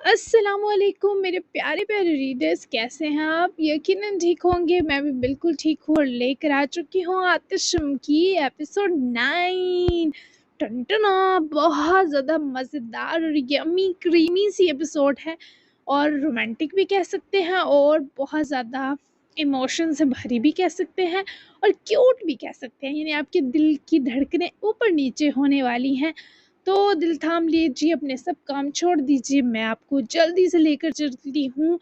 السلام علیکم میرے پیارے پیارے ریڈرز، کیسے ہیں آپ؟ یقیناً ٹھیک ہوں گے، میں بھی بالکل ٹھیک ہوں اور لے کر آ چکی ہوں آتشم کی ایپیسوڈ 9۔ ٹنٹنا بہت زیادہ مزیدار اور یمی کریمی سی ایپیسوڈ ہے، اور رومانٹک بھی کہہ سکتے ہیں اور بہت زیادہ ایموشن سے بھری بھی کہہ سکتے ہیں اور کیوٹ بھی کہہ سکتے ہیں، یعنی آپ کے دل کی دھڑکنیں اوپر نیچے ہونے والی ہیں۔ تو دل تھام لیجیے، اپنے سب کام چھوڑ دیجیے، میں آپ کو جلدی سے لے کر چلتی ہوں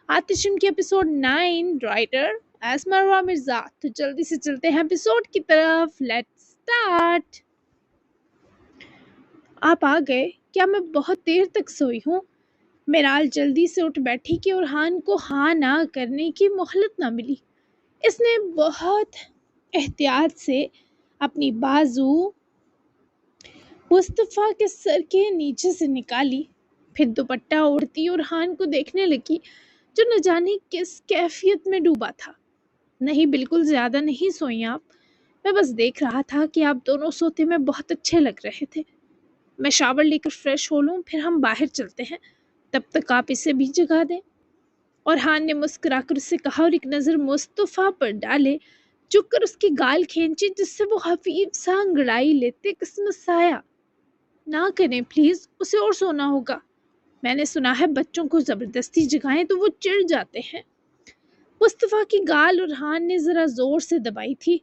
آتشم کی ایپیسوڈ 9، رائٹر اسمارا مرزا۔ تو جلدی سے چلتے ہیں ایپیسوڈ کی طرف، لیٹس سٹارٹ۔ آپ آ گئے؟ کیا میں بہت دیر تک سوئی ہوں؟ میرال جلدی سے اٹھ بیٹھی کہ اورحان کو ہاں نہ کرنے کی مہلت نہ ملی۔ اس نے بہت احتیاط سے اپنی بازو مصطفیٰ کے سر کے نیچے سے نکالی، پھر دوپٹہ اوڑھتی اورحان کو دیکھنے لگی جو نہ جانے کس کیفیت میں ڈوبا تھا۔ نہیں، بالکل زیادہ نہیں سوئی آپ، میں بس دیکھ رہا تھا کہ آپ دونوں سوتے میں بہت اچھے لگ رہے تھے۔ میں شاور لے کر فریش ہو لوں، پھر ہم باہر چلتے ہیں، تب تک آپ اسے بھی جگا دیں۔ اورحان نے مسکرا کر اسے کہا اور ایک نظر مصطفیٰ پر ڈالے، جھک کر اس کی گال کھینچی جس سے وہ خفیف سا انگڑائی لیتے کسمسایا۔ نہ کریں پلیز، اسے اور سونا ہوگا۔ میں نے سنا ہے بچوں کو زبردستی جگائیں تو وہ چڑ جاتے ہیں۔ مصطفیٰ کی گال اورحان نے ذرا زور سے دبائی تھی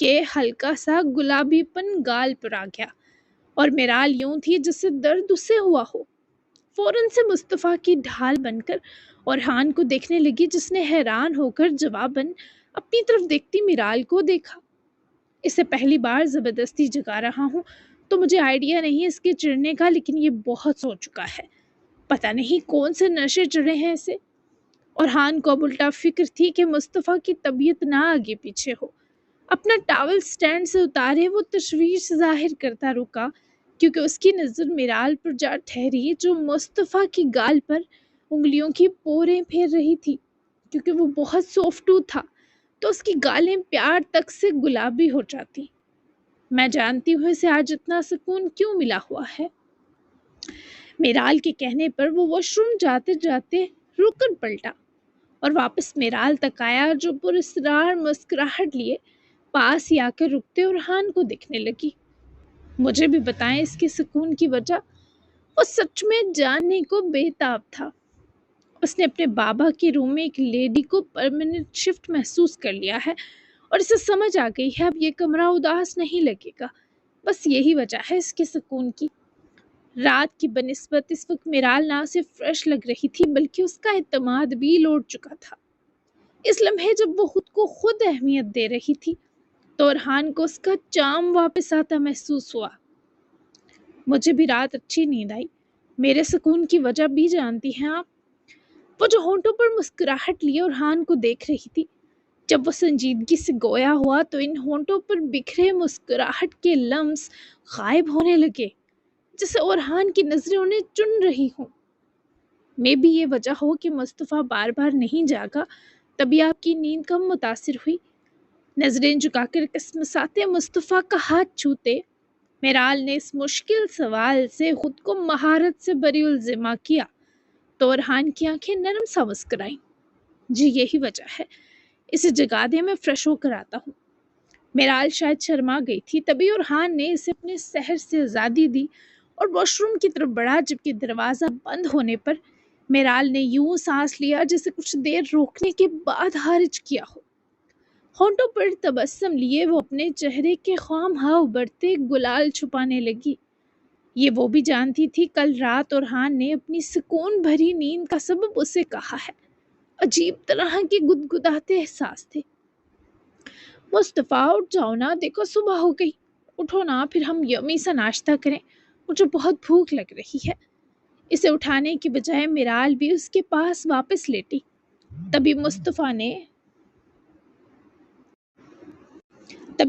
کہ ہلکا سا گلابی پن گال پر آ گیا، اور میرال یوں تھی جسے درد اسے ہوا ہو۔ فوراً سے مصطفیٰ کی ڈھال بن کر اورحان کو دیکھنے لگی، جس نے حیران ہو کر جواباً اپنی طرف دیکھتی میرال کو دیکھا۔ اسے پہلی بار زبردستی جگا رہا ہوں تو مجھے آئیڈیا نہیں اس کے چڑھنے کا، لیکن یہ بہت سو چکا ہے، پتہ نہیں کون سے نشے چڑھے ہیں اسے۔ اورحان کو اب الٹا فکر تھی کہ مصطفیٰ کی طبیعت نہ آگے پیچھے ہو۔ اپنا ٹاول سٹینڈ سے اتارے وہ تشویش ظاہر کرتا رکا، کیونکہ اس کی نظر میرال پر جا ٹھہری جو مصطفیٰ کی گال پر انگلیوں کی پوریں پھیر رہی تھی۔ کیونکہ وہ بہت سوفٹو تھا تو اس کی گالیں پیار تک سے گلابی ہو جاتی۔ میں جانتی ہوں اسے آج اتنا سکون کیوں ملا ہوا ہے۔ میرال کے کہنے پر وہ واش روم جاتے جاتے رک کر پلٹا اور واپس میرال تک آیا، جو پراسرار مسکراہٹ لیے پاس ہی آ کر رکتے اورحان کو دیکھنے لگی۔ مجھے بھی بتائیں اس کے سکون کی وجہ۔ وہ سچ میں جاننے کو بے تاب تھا۔ اس نے اپنے بابا کے روم میں ایک لیڈی کو پرماننٹ شفٹ محسوس کر لیا ہے، اور اسے سمجھ آ گئی ہے اب یہ کمرہ اداس نہیں لگے گا۔ بس یہی وجہ ہے اس کے سکون کی۔ رات کی بنسبت اس وقت میرال نہ صرف فریش لگ رہی تھی بلکہ اس کا اعتماد بھی لوٹ چکا تھا۔ اس لمحے جب وہ خود کو خود اہمیت دے رہی تھی تو اورحان کو اس کا چام واپس آتا محسوس ہوا۔ مجھے بھی رات اچھی نیند آئی۔ میرے سکون کی وجہ بھی جانتی ہیں آپ؟ وہ جو ہونٹوں پر مسکراہٹ لیے اورحان کو دیکھ رہی تھی، جب وہ سنجیدگی سے گویا ہوا تو ان ہونٹوں پر بکھرے مسکراہٹ کے لمس غائب ہونے لگے، جیسے اورحان کی نظریں انہیں چن رہی ہوں۔ میں بھی یہ وجہ ہو کہ مصطفیٰ بار بار نہیں جاگا، تبھی آپ کی نیند کم متاثر ہوئی۔ نظریں جھکا کر کسمساتے مصطفیٰ کا ہاتھ چھوتے میرال نے اس مشکل سوال سے خود کو مہارت سے بری الزمہ کیا تو اورحان کی آنکھیں نرم سا مسکرائیں۔ جی یہی وجہ ہے، اسے جگا دے، میں فریش ہو کر آتا ہوں۔ میرال شاید شرما گئی تھی، تبھی اورحان نے اسے اپنے سحر سے آزادی دی اور واش روم کی طرف بڑھا، جبکہ دروازہ بند ہونے پر میرال نے یوں سانس لیا جسے کچھ دیر روکنے کے بعد خارج کیا ہو۔ ہونٹوں پر تبسم لیے وہ اپنے چہرے کے خواہ ابھرتے گلال چھپانے لگی۔ یہ وہ بھی جانتی تھی کل رات اورحان نے اپنی سکون بھری نیند کا سبب اسے کہا ہے۔ عجیب طرح کے گدگداتے احساس تھے۔ مصطفیٰ اٹھ جاؤ نا، دیکھو صبح ہو گئی، اٹھو نا، پھر ہم یمی سا ناشتہ کریں، مجھے بہت بھوک لگ رہی ہے۔ اسے اٹھانے کی بجائے میرال بھی اس کے پاس واپس لیٹی۔ تبھی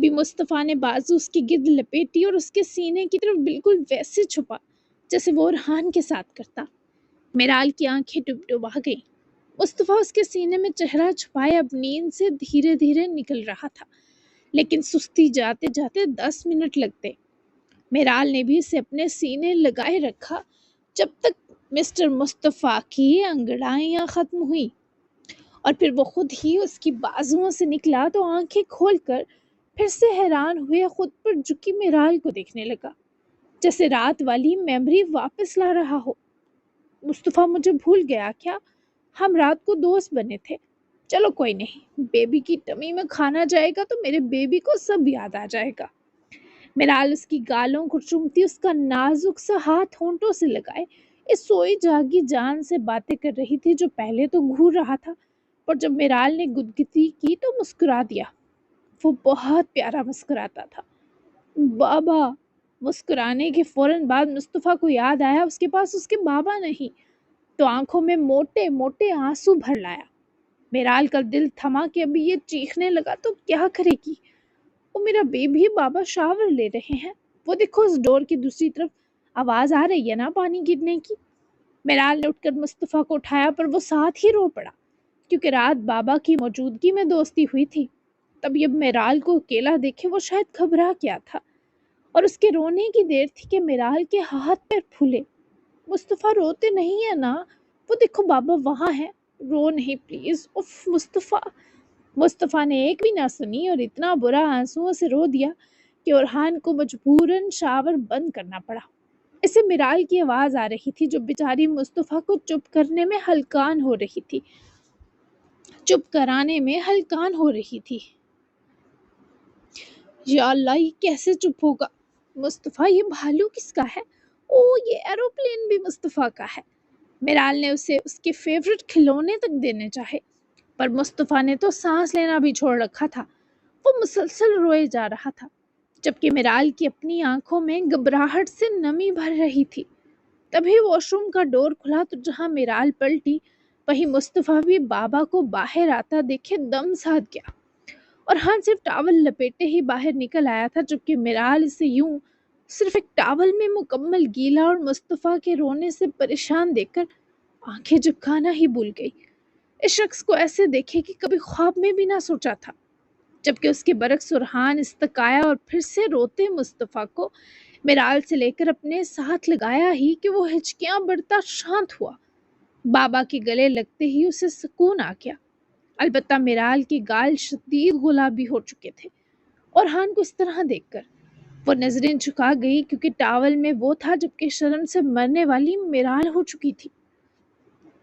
مصطفیٰ نے بازو اس کی گرد لپیٹی اور اس کے سینے کی طرف بالکل ویسے چھپا جیسے وہ اورحان کے ساتھ کرتا۔ میرال کی آنکھیں ڈبڈبا گئیں۔ مصطفیٰ اس کے سینے میں چہرہ چھپائے اب نیند سے دھیرے دھیرے نکل رہا تھا، لیکن سستی جاتے جاتے 10 منٹ لگتے۔ میرال نے بھی اسے اپنے سینے لگائے رکھا جب تک مسٹر مصطفیٰ کی انگڑائیاں ختم ہوئی اور پھر وہ خود ہی اس کی بازوؤں سے نکلا تو آنکھیں کھول کر پھر سے حیران ہوئے خود پر جھکی میرال کو دیکھنے لگا، جیسے رات والی میموری واپس لا رہا ہو۔ مصطفیٰ مجھے بھول گیا کیا؟ ہم رات کو دوست بنے تھے۔ چلو کوئی نہیں، بیبی کی ٹمی میں کھانا جائے گا تو میرے بیبی کو سب یاد آ جائے گا۔ میرال اس کی گالوں کو چومتی اس کا نازک سا ہاتھ ہونٹوں سے لگائے اس سوئی جاگی جان سے باتیں کر رہی تھی جو پہلے تو گھور رہا تھا، اور جب میرال نے گدگدی کی تو مسکرا دیا۔ وہ بہت پیارا مسکراتا تھا۔ بابا! مسکرانے کے فوراً بعد مصطفیٰ کو یاد آیا اس کے پاس اس کے بابا نہیں، تو آنکھوں میں موٹے موٹے آنسو بھر لایا۔ میرال کا دل تھما کہ ابھی یہ چیخنے لگا تو کیا کرے گی؟ وہ میرا بیبی بابا شاور لے رہے ہیں، وہ دیکھو اس ڈور کی دوسری طرف آواز آ رہی ہے نا پانی گرنے کی۔ میرال نے اٹھ کر مصطفیٰ کو اٹھایا پر وہ ساتھ ہی رو پڑا، کیونکہ رات بابا کی موجودگی میں دوستی ہوئی تھی۔ تب جب میرال کو اکیلا دیکھے وہ شاید گھبرا گیا تھا، اور اس کے رونے کی دیر تھی کہ میرال کے ہاتھ پیر پھولے۔ مصطفیٰ روتے نہیں ہیں نا، وہ دیکھو بابا وہاں ہے، رو نہیں پلیز۔ اف مصطفیٰ نے ایک بھی نہ سنی اور اتنا برا آنسوؤں سے رو دیا کہ اورحان کو مجبوراً شاور بند کرنا پڑا۔ اسے میرال کی آواز آ رہی تھی جو بیچاری مصطفیٰ کو چپ کرنے میں ہلکان ہو رہی تھی، چپ کرانے میں ہلکان ہو رہی تھی۔ یا اللہ، یہ کیسے چپ ہوگا؟ مصطفیٰ، یہ بھالو کس کا ہے؟ او، یہ ایروپلین بھی مصطفیٰ کا ہے۔ میرال نے اسے اس کے فیورٹ کھلونے تک دینے چاہے، پر مصطفیٰ نے تو سانس لینا بھی چھوڑ رکھا تھا۔ وہ مسلسل روئے جا رہا تھا، جبکہ میرال کی اپنی آنکھوں میں گھبراہٹ سے نمی بھر رہی تھی۔ تبھی واش روم کا ڈور کھلا تو جہاں میرال پلٹی وہیں مصطفیٰ بھی بابا کو باہر آتا دیکھے دم ساتھ گیا، اور ہاں صرف ٹاول لپیٹے ہی باہر نکل آیا تھا، جبکہ میرال اسے یوں صرف ایک ٹاول میں مکمل گیلا اور مصطفیٰ کے رونے سے پریشان دیکھ کر آنکھیں جھپکانا ہی بھول گئی۔ اس شخص کو ایسے دیکھے کہ کبھی خواب میں بھی نہ سوچا تھا، جبکہ اس کے برعکس اورحان استقایا اور پھر سے روتے مصطفیٰ کو میرال سے لے کر اپنے ساتھ لگایا ہی کہ وہ ہچکیاں بڑھتا شانت ہوا۔ بابا کے گلے لگتے ہی اسے سکون آ گیا، البتہ میرال کے گال شدید گلابی ہو چکے تھے۔ اورحان کو اس طرح دیکھ کر وہ نظریں جھکا گئی، کیونکہ ٹاول میں وہ تھا جبکہ شرم سے مرنے والی میرال ہو چکی تھی۔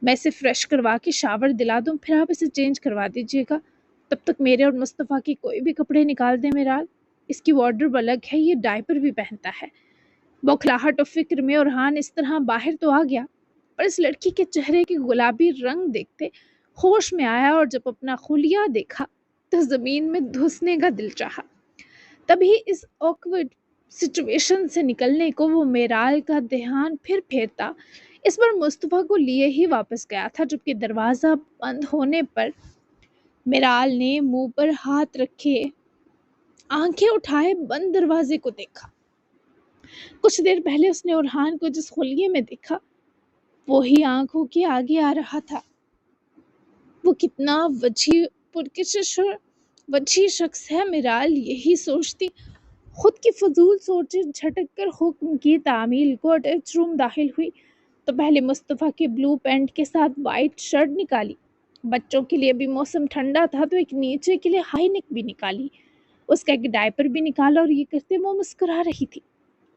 میں اسے فریش کروا کے شاور دلا دوں، پھر آپ اسے چینج کروا دیجیے گا، تب تک میرے اور مصطفیٰ کے کوئی بھی کپڑے نکال دیں میرال، اس کی وارڈروب الگ ہے، یہ ڈائپر بھی پہنتا ہے۔ بوکھلاہٹ اور فکر میں اورحان اس طرح باہر تو آ گیا، پر اس لڑکی کے چہرے کے گلابی رنگ دیکھتے ہوش میں آیا، اور جب اپنا خلیہ دیکھا تو زمین میں دھسنے کا دل چاہا۔ تبھی اس آکورڈ سچویشن سے نکلنے کو وہ میرال کا دھیان پھر پھیرتا اس بار مصطفیٰ کو لیے ہی واپس گیا تھا، جبکہ دروازہ بند ہونے پر میرال نے منہ پر ہاتھ رکھے آنکھیں اٹھائے بند دروازے کو دیکھا۔ کچھ دیر پہلے اس نے اورحان کو جس خلیے میں دیکھا وہی آنکھوں کے آگے آ رہا تھا۔ وہ کتنا پرکشش اور وجھی شخص ہے، میرال یہی سوچتی خود کی فضول سوچیں جھٹک کر حکم کی تعمیل کو اٹیچ روم داخل ہوئی تو پہلے مصطفیٰ کے بلو پینٹ کے ساتھ وائٹ شرٹ نکالی، بچوں کے لیے بھی موسم ٹھنڈا تھا تو ایک نیچے کے لیے ہائی نیک بھی نکالی، اس کا ایک ڈائپر بھی نکالا، اور یہ کرتے وہ مسکرا رہی تھی۔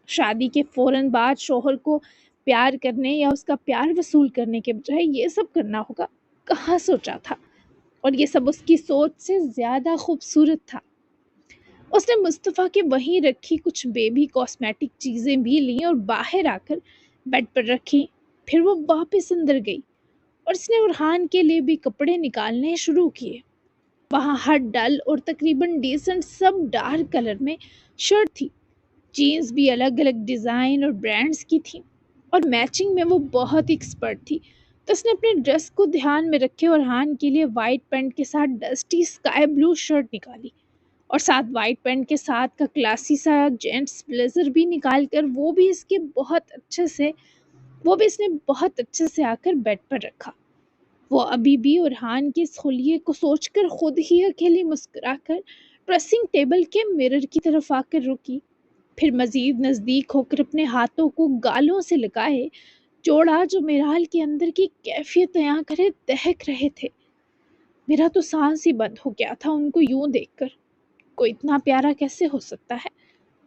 شادی کے فوراً بعد شوہر کو پیار کرنے یا اس کا پیار وصول کرنے کے بجائے یہ سب کرنا ہوگا، کہاں سوچا تھا، اور یہ سب اس کی سوچ سے زیادہ خوبصورت تھا۔ اس نے مصطفیٰ کے وہیں رکھی کچھ بیبی کاسمیٹک چیزیں بھی لیں اور باہر آ کر بیڈ پر رکھی، پھر وہ واپس اندر گئی اور اس نے اورحان کے لیے بھی کپڑے نکالنے شروع کیے۔ وہاں ہر ڈل اور تقریباً ڈیسنٹ سب ڈارک کلر میں شرٹ تھی، جینز بھی الگ الگ ڈیزائن اور برانڈز کی تھیں، اور میچنگ میں وہ بہت ایکسپرٹ تھی، تو اس نے اپنے ڈریس کو دھیان میں رکھے اورحان کے لیے وائٹ پینٹ کے ساتھ ڈسٹی اسکائی بلو شرٹ نکالی، اور ساتھ وائٹ پینٹ کے ساتھ کا کلاسی سا جینٹس بلیزر بھی نکال کر وہ بھی اس نے بہت اچھے سے آ کر بیڈ پر رکھا۔ وہ ابھی بھی اورحان کے اس خلیے کو سوچ کر خود ہی اکیلی مسکرا کر ڈریسنگ ٹیبل کے مرر کی طرف آ کر رکی، پھر مزید نزدیک ہو کر اپنے ہاتھوں کو گالوں سے لگائے جوڑا جو میرال کے اندر کی کیفیت بیاں کرے دہک رہے تھے۔ میرا تو سانس ہی بند ہو گیا تھا ان کو یوں دیکھ کر۔ کوئی اتنا پیارا کیسے ہو سکتا ہے؟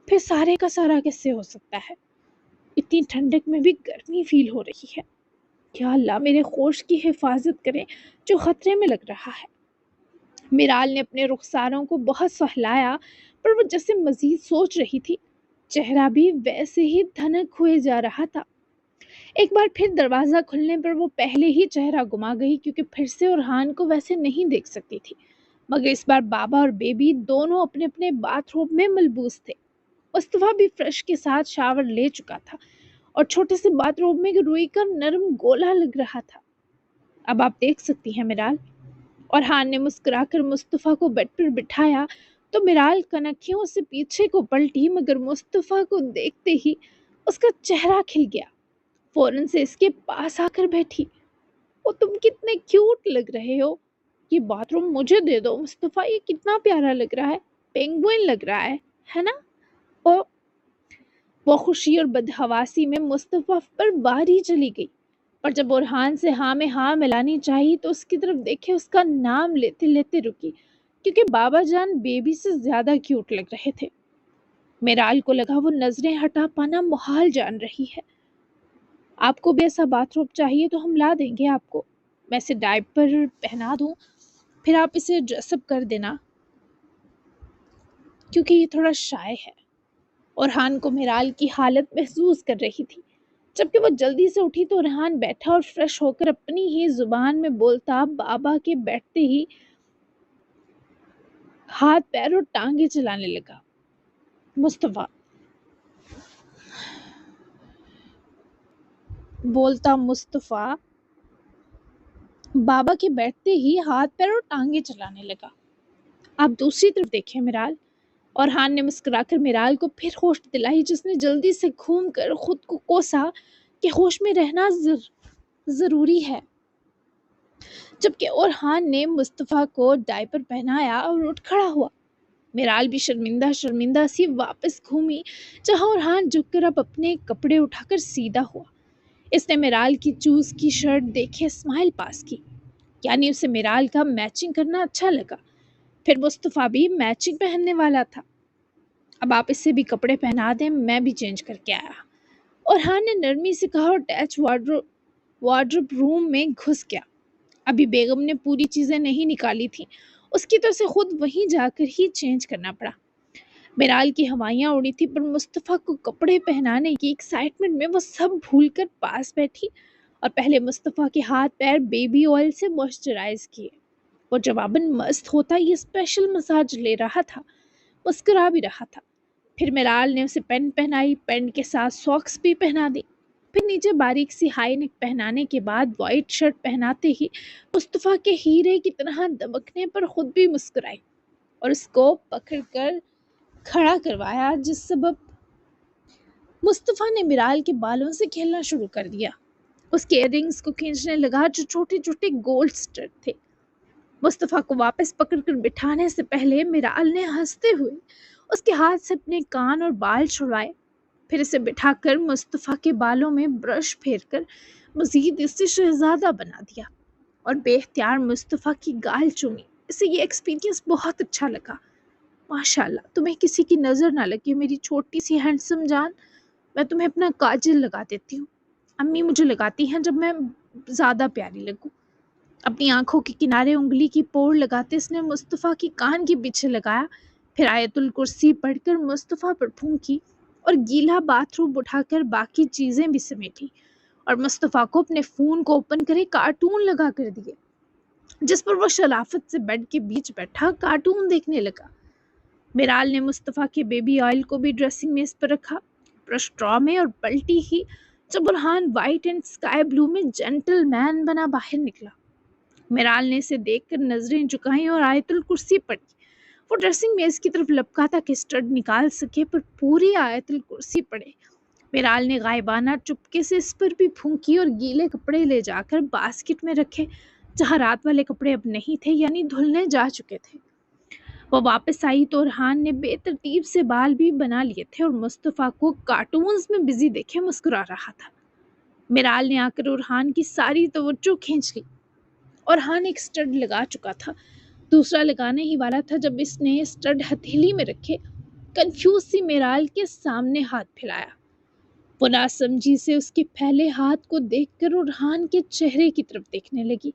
پھر سارے کا سارا کیسے ہو سکتا ہے؟ اتنی ٹھنڈک میں بھی گرمی فیل ہو رہی ہے۔ کیا اللہ میرے خوش کی حفاظت کرے جو خطرے میں لگ رہا ہے۔ میرال نے اپنے رخساروں کو بہت سہلایا، پر وہ جیسے مزید سوچ رہی تھی۔ چہرہ بھی ویسے ہی دھنک ہوئے جا رہا تھا۔ ایک بار پھر دروازہ کھلنے پر وہ پہلے ہی چہرہ گما گئی، کیونکہ پھر سے اورحان کو ویسے نہیں دیکھ سکتی تھی، مگر اس بار بابا اور بیبی دونوں اپنے اپنے باتھ روم میں ملبوس تھے۔ مصطفیٰ بھی فرش کے ساتھ شاور لے چکا تھا اور چھوٹے سے باتھ روم میں روئی کا نرم گولا لگ رہا تھا۔ اب آپ دیکھ سکتی ہیں میرال۔ اورحان نے مسکرا کر مصطفیٰ کو بیڈ پر بٹھایا تو میرال کنکھیوں سے پیچھے کو پلٹی، مگر مصطفیٰ کو دیکھتے ہی اس کا چہرہ کھل گیا۔ فوراً سے اس کے پاس آ کر بیٹھی۔ وہ تم کتنے کیوٹ لگ رہے ہو، یہ باتھ روم مجھے دے دو مصطفیٰ، یہ کتنا پیارا لگ رہا ہے، پینگوئن لگ رہا ہے نا؟ اور وہ خوشی اور بدحواسی میں مصطفیٰ پر باری چلی گئی، پر جب اورحان سے ہاں میں ہاں ملانی چاہی تو اس کی طرف دیکھے اس کا نام لیتے لیتے رکی، کیونکہ بابا جان بیبی سے زیادہ کیوٹ لگ رہے تھے۔ میرال کو لگا وہ نظریں ہٹا پانا محال جان رہی ہے۔ آپ کو بھی ایسا باتھ روم چاہیے تو ہم لا دیں گے آپ کو، میں اسے ڈائپر پہنا دوں، پھر آپ اسے ڈریس اپ کر دینا، کیونکہ یہ تھوڑا شائع ہے۔ اورحان کو میرال کی حالت محسوس کر رہی تھی۔ جبکہ وہ جلدی سے اٹھی تو اورحان بیٹھا اور فریش ہو کر اپنی ہی زبان میں بولتا بابا کے بیٹھتے ہی ہاتھ پیر اور ٹانگیں چلانے لگا۔ مصطفیٰ بابا کے بیٹھتے ہی ہاتھ پیر اور ٹانگیں چلانے لگا۔ آپ دوسری طرف دیکھیں میرال۔ اورحان نے مسکرا کر میرال کو پھر ہوش دلائی، جس نے جلدی سے گھوم کر خود کو کوسا کہ ہوش میں رہنا ضروری ہے۔ جبکہ اورحان نے مصطفیٰ کو ڈائپر پہنایا اور اٹھ کھڑا ہوا۔ میرال بھی شرمندہ شرمندہ سی واپس گھومی جہاں اورحان جھک کر اب اپنے کپڑے اٹھا کر سیدھا ہوا۔ اس نے میرال کی چوز کی شرٹ دیکھے اسمائل پاس کی، یعنی اسے میرال کا میچنگ کرنا اچھا لگا۔ پھر مصطفیٰ بھی میچنگ پہننے والا تھا۔ اب آپ اسے بھی کپڑے پہنا دیں، میں بھی چینج کر کے آیا، اورحان نے نرمی سے کہا اور اٹیچ وارڈروب روم میں گھس گیا۔ ابھی بیگم نے پوری چیزیں نہیں نکالی تھیں، اس کی تو اسے خود وہیں جا کر ہی چینج کرنا پڑا۔ میرال کی ہوائیاں اڑی تھی، پر مصطفیٰ کو کپڑے پہنانے کی ایکسائٹمنٹ میں وہ سب بھول کر پاس بیٹھی اور پہلے مصطفیٰ کے ہاتھ پیر بیبی آئل سے موئسچرائز کیے۔ وہ جواباً مست ہوتا یہ اسپیشل مساج لے رہا تھا، مسکرا بھی رہا تھا۔ پھر میرال نے اسے پینٹ پہنائی، پینٹ کے ساتھ ساکس بھی پہنا دی۔ پھر نیچے باریک سی ہائی نیک پہنانے کے بعد وائٹ شرٹ پہناتے ہی مصطفیٰ کے ہیرے کی طرح دمکنے پر خود بھی مسکرائی اور اس کو پکڑ کر کھڑا کروایا، جس سبب مصطفیٰ نے میرال کے بالوں سے کھیلنا شروع کر دیا۔ اس کے ایئر رنگز کو کھینچنے لگا جو چھوٹے چھوٹے گولڈ اسٹڈ تھے۔ مصطفیٰ کو واپس پکڑ کر بٹھانے سے پہلے میرال نے ہنستے ہوئے اس کے ہاتھ سے اپنے کان اور بال چھڑوائے، پھر اسے بٹھا کر مصطفیٰ کے بالوں میں برش پھیر کر مزید اس سے شہزادہ بنا دیا اور بے اختیار مصطفیٰ کی گال چومی۔ اسے یہ ایکسپیرینس بہت اچھا لگا۔ ماشاءاللہ، تمہیں کسی کی نظر نہ لگے میری چھوٹی سی ہینڈسم جان، میں تمہیں اپنا کاجل لگا دیتی ہوں۔ امی مجھے لگاتی ہیں جب میں زیادہ پیاری لگوں۔ اپنی آنکھوں کے کنارے انگلی کی پوڑ لگاتے اس نے مصطفیٰ کی کان کے پیچھے لگایا، پھر آیت الکرسی پڑھ کر مصطفیٰ پر پھونکی اور گیلا باتھ روم اٹھا کر باقی چیزیں بھی سمیٹی اور مصطفیٰ کو اپنے فون کو اوپن کرے کارٹون لگا کر دیے، جس پر وہ شرافت سے بیڈ کے بیچ بیٹھا کارٹون دیکھنے لگا۔ میرال نے مصطفیٰ کے بیبی آئل کو بھی ڈریسنگ میز پر رکھا، برش ڈرا میں، اور پلٹی ہی جب Orhan white and sky blue میں جینٹل مین بنا باہر نکلا۔ میرال نے اسے دیکھ کر نظریں جھکائیں اور آیت الکرسی پڑھی۔ وہ ڈریسنگ میز کی طرف لپکا تھا کہ اسٹڈ نکال سکے، پر پوری آیت الکرسی پڑھے۔ میرال نے غائبانہ چپکے سے اس پر بھی پھونکی اور گیلے کپڑے لے جا کر باسکٹ میں رکھے، جہاں رات والے کپڑے اب نہیں تھے، یعنی دھلنے جا چکے تھے۔ وہ واپس آئی تو اورحان نے بے ترتیب سے بال بھی بنا لیے تھے اور مصطفیٰ کو کارٹونز میں بزی دیکھے مسکرا رہا تھا۔ میرال نے آ کر ارحان کی ساری توجہ کھینچ لی۔ ارحان ایک اسٹڈ لگا چکا تھا، دوسرا لگانے ہی والا تھا جب اس نے اسٹڈ ہتھیلی میں رکھے کنفیوز سی میرال کے سامنے ہاتھ پھیلایا۔ وہ ناسمجھی سے اس کے پھیلے ہاتھ کو دیکھ کر ارحان کے چہرے کی طرف دیکھنے لگی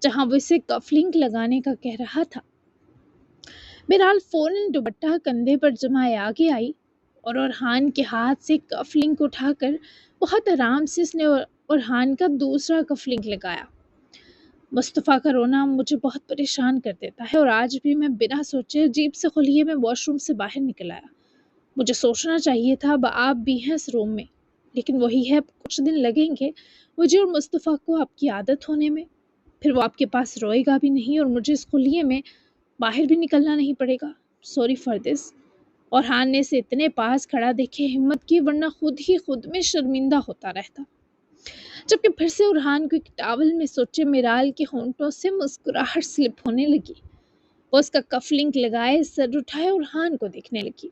جہاں وہ اسے کف لنک لگانے کا کہہ رہا تھا۔ میرال فوراً دوپٹہ کندھے پر جمائے آگے آئی اور ارحان کے ہاتھ سے کف لنک اٹھا کر بہت آرام سے اس نے ارحان کا دوسرا کف لنک لگایا۔ مصطفیٰ کا رونا مجھے بہت پریشان کر دیتا ہے اور آج بھی میں بنا سوچے عجیب سے خلیے میں واش روم سے باہر نکل آیا۔ مجھے سوچنا چاہیے تھا اب آپ بھی ہیں اس روم میں، لیکن وہی ہے، کچھ دن لگیں گے مجھے اور مصطفیٰ کو آپ کی عادت ہونے میں، پھر وہ آپ کے پاس روئے گا بھی نہیں اور مجھے اس خلیے میں باہر بھی نکلنا نہیں پڑے گا۔ Sorry for this. ارحان نے اسے اتنے پاس کھڑا دیکھے ہمت کی، ورنہ خود ہی خود میں شرمندہ ہوتا رہتا۔ جبکہ پھر سے ارحان کو ایک ٹاول میں سوچے میرال کے ہونٹوں سے مسکراہٹ سلپ ہونے لگی۔ وہ اس کا کف لنک لگائے سر اٹھائے ارحان کو دیکھنے لگی۔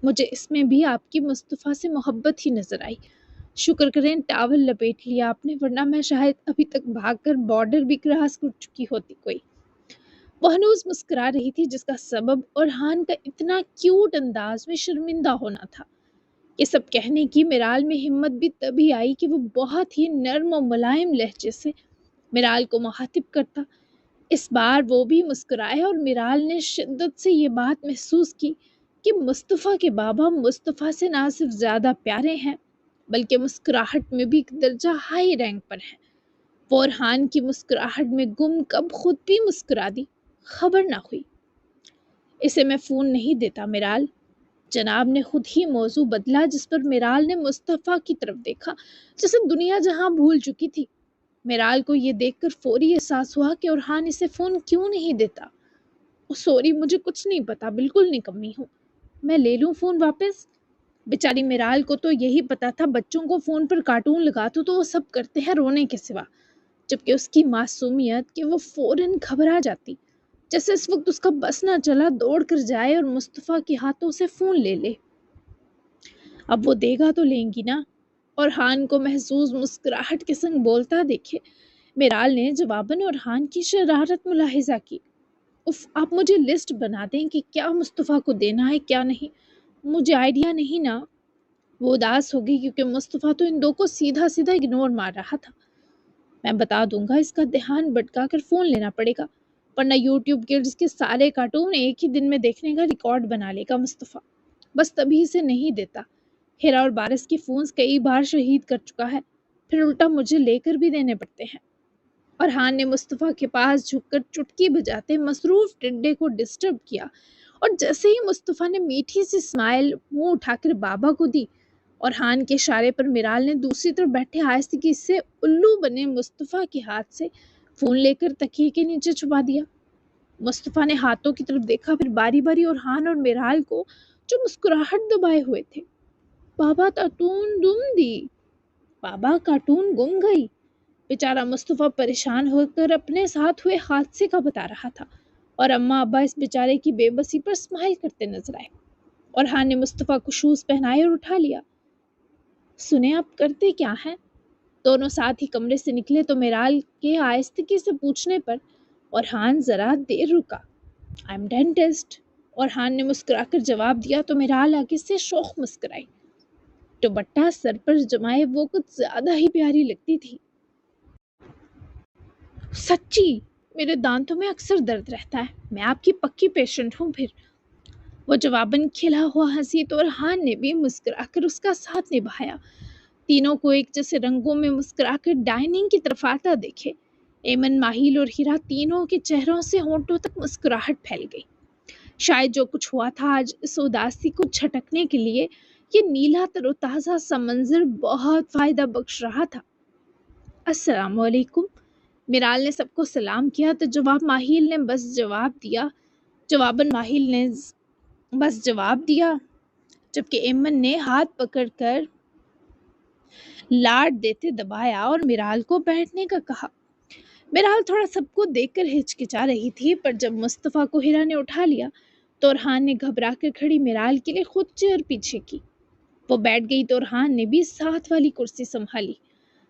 مجھے اس میں بھی آپ کی مصطفیٰ سے محبت ہی نظر آئی۔ شکر کریں ٹاول لپیٹ لیا آپ نے، ورنہ میں شاید ابھی تک بھاگ کر بارڈر بھی کراس کر چکی ہوتی کوئی۔ وہ ہنوز مسکرا رہی تھی جس کا سبب ارحان کا اتنا کیوٹ انداز میں شرمندہ ہونا تھا۔ یہ سب کہنے کی میرال میں ہمت بھی تبھی آئی کہ وہ بہت ہی نرم و ملائم لہجے سے میرال کو مخاطب کرتا۔ اس بار وہ بھی مسکرائے اور میرال نے شدت سے یہ بات محسوس کی کہ مصطفیٰ کے بابا مصطفیٰ سے نہ صرف زیادہ پیارے ہیں بلکہ مسکراہٹ میں بھی ایک درجہ ہائی رینک پر ہیں۔ وہ ارحان کی مسکراہٹ میں گم کب خود بھی مسکرا دی، خبر نہ ہوئی۔ اسے میں فون نہیں دیتا میرال۔ جناب نے خود ہی موضوع بدلا جس پر میرال نے مصطفیٰ کی طرف دیکھا جسے دنیا جہاں بھول چکی تھی۔ میرال کو یہ دیکھ کر فوری احساس ہوا کہ ارحان اسے فون کیوں نہیں دیتا۔ سوری، مجھے کچھ نہیں پتا، بالکل نکمی ہوں۔ میں لے لوں فون واپس؟ بیچاری میرال کو تو یہی پتا تھا بچوں کو فون پر کارٹون لگا دو تو وہ سب کرتے ہیں رونے کے سوا، جبکہ اس کی معصومیت کہ وہ فوراً گھبرا جاتی، جیسے اس وقت اس کا بس نہ چلا دوڑ کر جائے اور مصطفیٰ کے ہاتھوں سے فون لے لے۔ اب وہ دے گا تو لیں گی نا؟ ارحان کو محظوظ مسکراہٹ کے سنگ بولتا دیکھے میرال نے جواباً ارحان کی شرارت ملاحظہ کی۔ آپ مجھے لسٹ بنا دیں کہ کیا مصطفیٰ کو دینا ہے کیا نہیں، مجھے آئیڈیا نہیں نا۔ وہ اداس ہو گئی کیونکہ مصطفیٰ تو ان دو کو سیدھا سیدھا اگنور مار رہا تھا۔ میں بتا دوں گا، اس کا دھیان بھٹکا کر فون لینا پڑے گا، ورنہ یوٹیوب کڈز کے سارے کارٹون ایک ہی دن میں دیکھنے کا ریکارڈ بنا لے گا مصطفیٰ۔ بس تبھی سے نہیں دیتا۔ ہیرا اور بارش کے فونز کئی بار شہید کر چکا ہے، پھر الٹا مجھے لے کر بھی دینے پڑتے ہیں۔ ارحان نے مصطفیٰ کے پاس جھک کر چٹکی بجاتے مصروف ٹڈے کو ڈسٹرب کیا اور جیسے ہی مصطفیٰ نے میٹھی سی اسمائل منہ اٹھا کر بابا کو دی، ارحان کے اشارے پر میرال نے دوسری طرف بیٹھے آہستگی سے الو بنے مصطفیٰ کے ہاتھ سے فون لے کر تکیے کے نیچے چھپا دیا۔ مصطفیٰ نے ہاتھوں کی طرف دیکھا، پھر باری باری ارحان اور میرال کو جو مسکراہٹ دبائے ہوئے تھے۔ بابا کارٹون گم دی، بابا کارٹون گم گئی۔ بیچارہ مصطفیٰ پریشان ہو کر اپنے ساتھ ہوئے حادثے کا بتا رہا تھا اور اماں ابا اس بیچارے کی بے بسی پر اسمائل کرتے نظر آئے۔ ارحان نے مصطفیٰ کو شوز پہنائے اور اٹھا لیا۔ سنیں، آپ کرتے کیا ہیں؟ دونوں ساتھ ہی کمرے سے نکلے تو میرال کے آہستگی سے پوچھنے پر ارحان ذرا دیر رکا۔ آئی ایم ڈینٹسٹ، ارحان نے مسکرا کر جواب دیا تو میرال آگے سے شوق مسکرائی۔ دوپٹہ سر پر جمائے وہ کچھ زیادہ ہی پیاری لگتی تھی۔ سچی، میرے دانتوں میں اکثر درد رہتا ہے، میں آپ کی پکی پیشنٹ ہوں۔ پھر وہ جواباً کھلا ہوا ہنسی تو ارحان نے بھی مسکرا کر اس کا ساتھ نبھایا۔ تینوں کو ایک جیسے رنگوں میں مسکرا کر ڈائننگ کی طرف آتا دیکھے ایمن، ماہیل اور ہیرا تینوں کے چہروں سے ہونٹوں تک مسکراہٹ پھیل گئی۔ شاید جو کچھ ہوا تھا آج اس اداسی کو جھٹکنے کے لیے یہ نیلا تر و تازہ سا منظر بہت فائدہ بخش رہا تھا۔ السلام علیکم، میرال نے سب کو سلام کیا تو جواباً ماہیل نے بس جواب دیا، جبکہ ایمن نے ہاتھ پکڑ کر لاڈ دیتے دبایا اور میرال کو بیٹھنے کا کہا۔ میرال تھوڑا سب کو دیکھ کر ہچکچا رہی تھی، پر جب مصطفیٰ کو ہیرا نے اٹھا لیا تو ارحان نے گھبرا کر کھڑی میرال کے لیے خود چیئر پیچھے کی۔ وہ بیٹھ گئی تو ارحان نے بھی ساتھ والی کرسی سنبھالی۔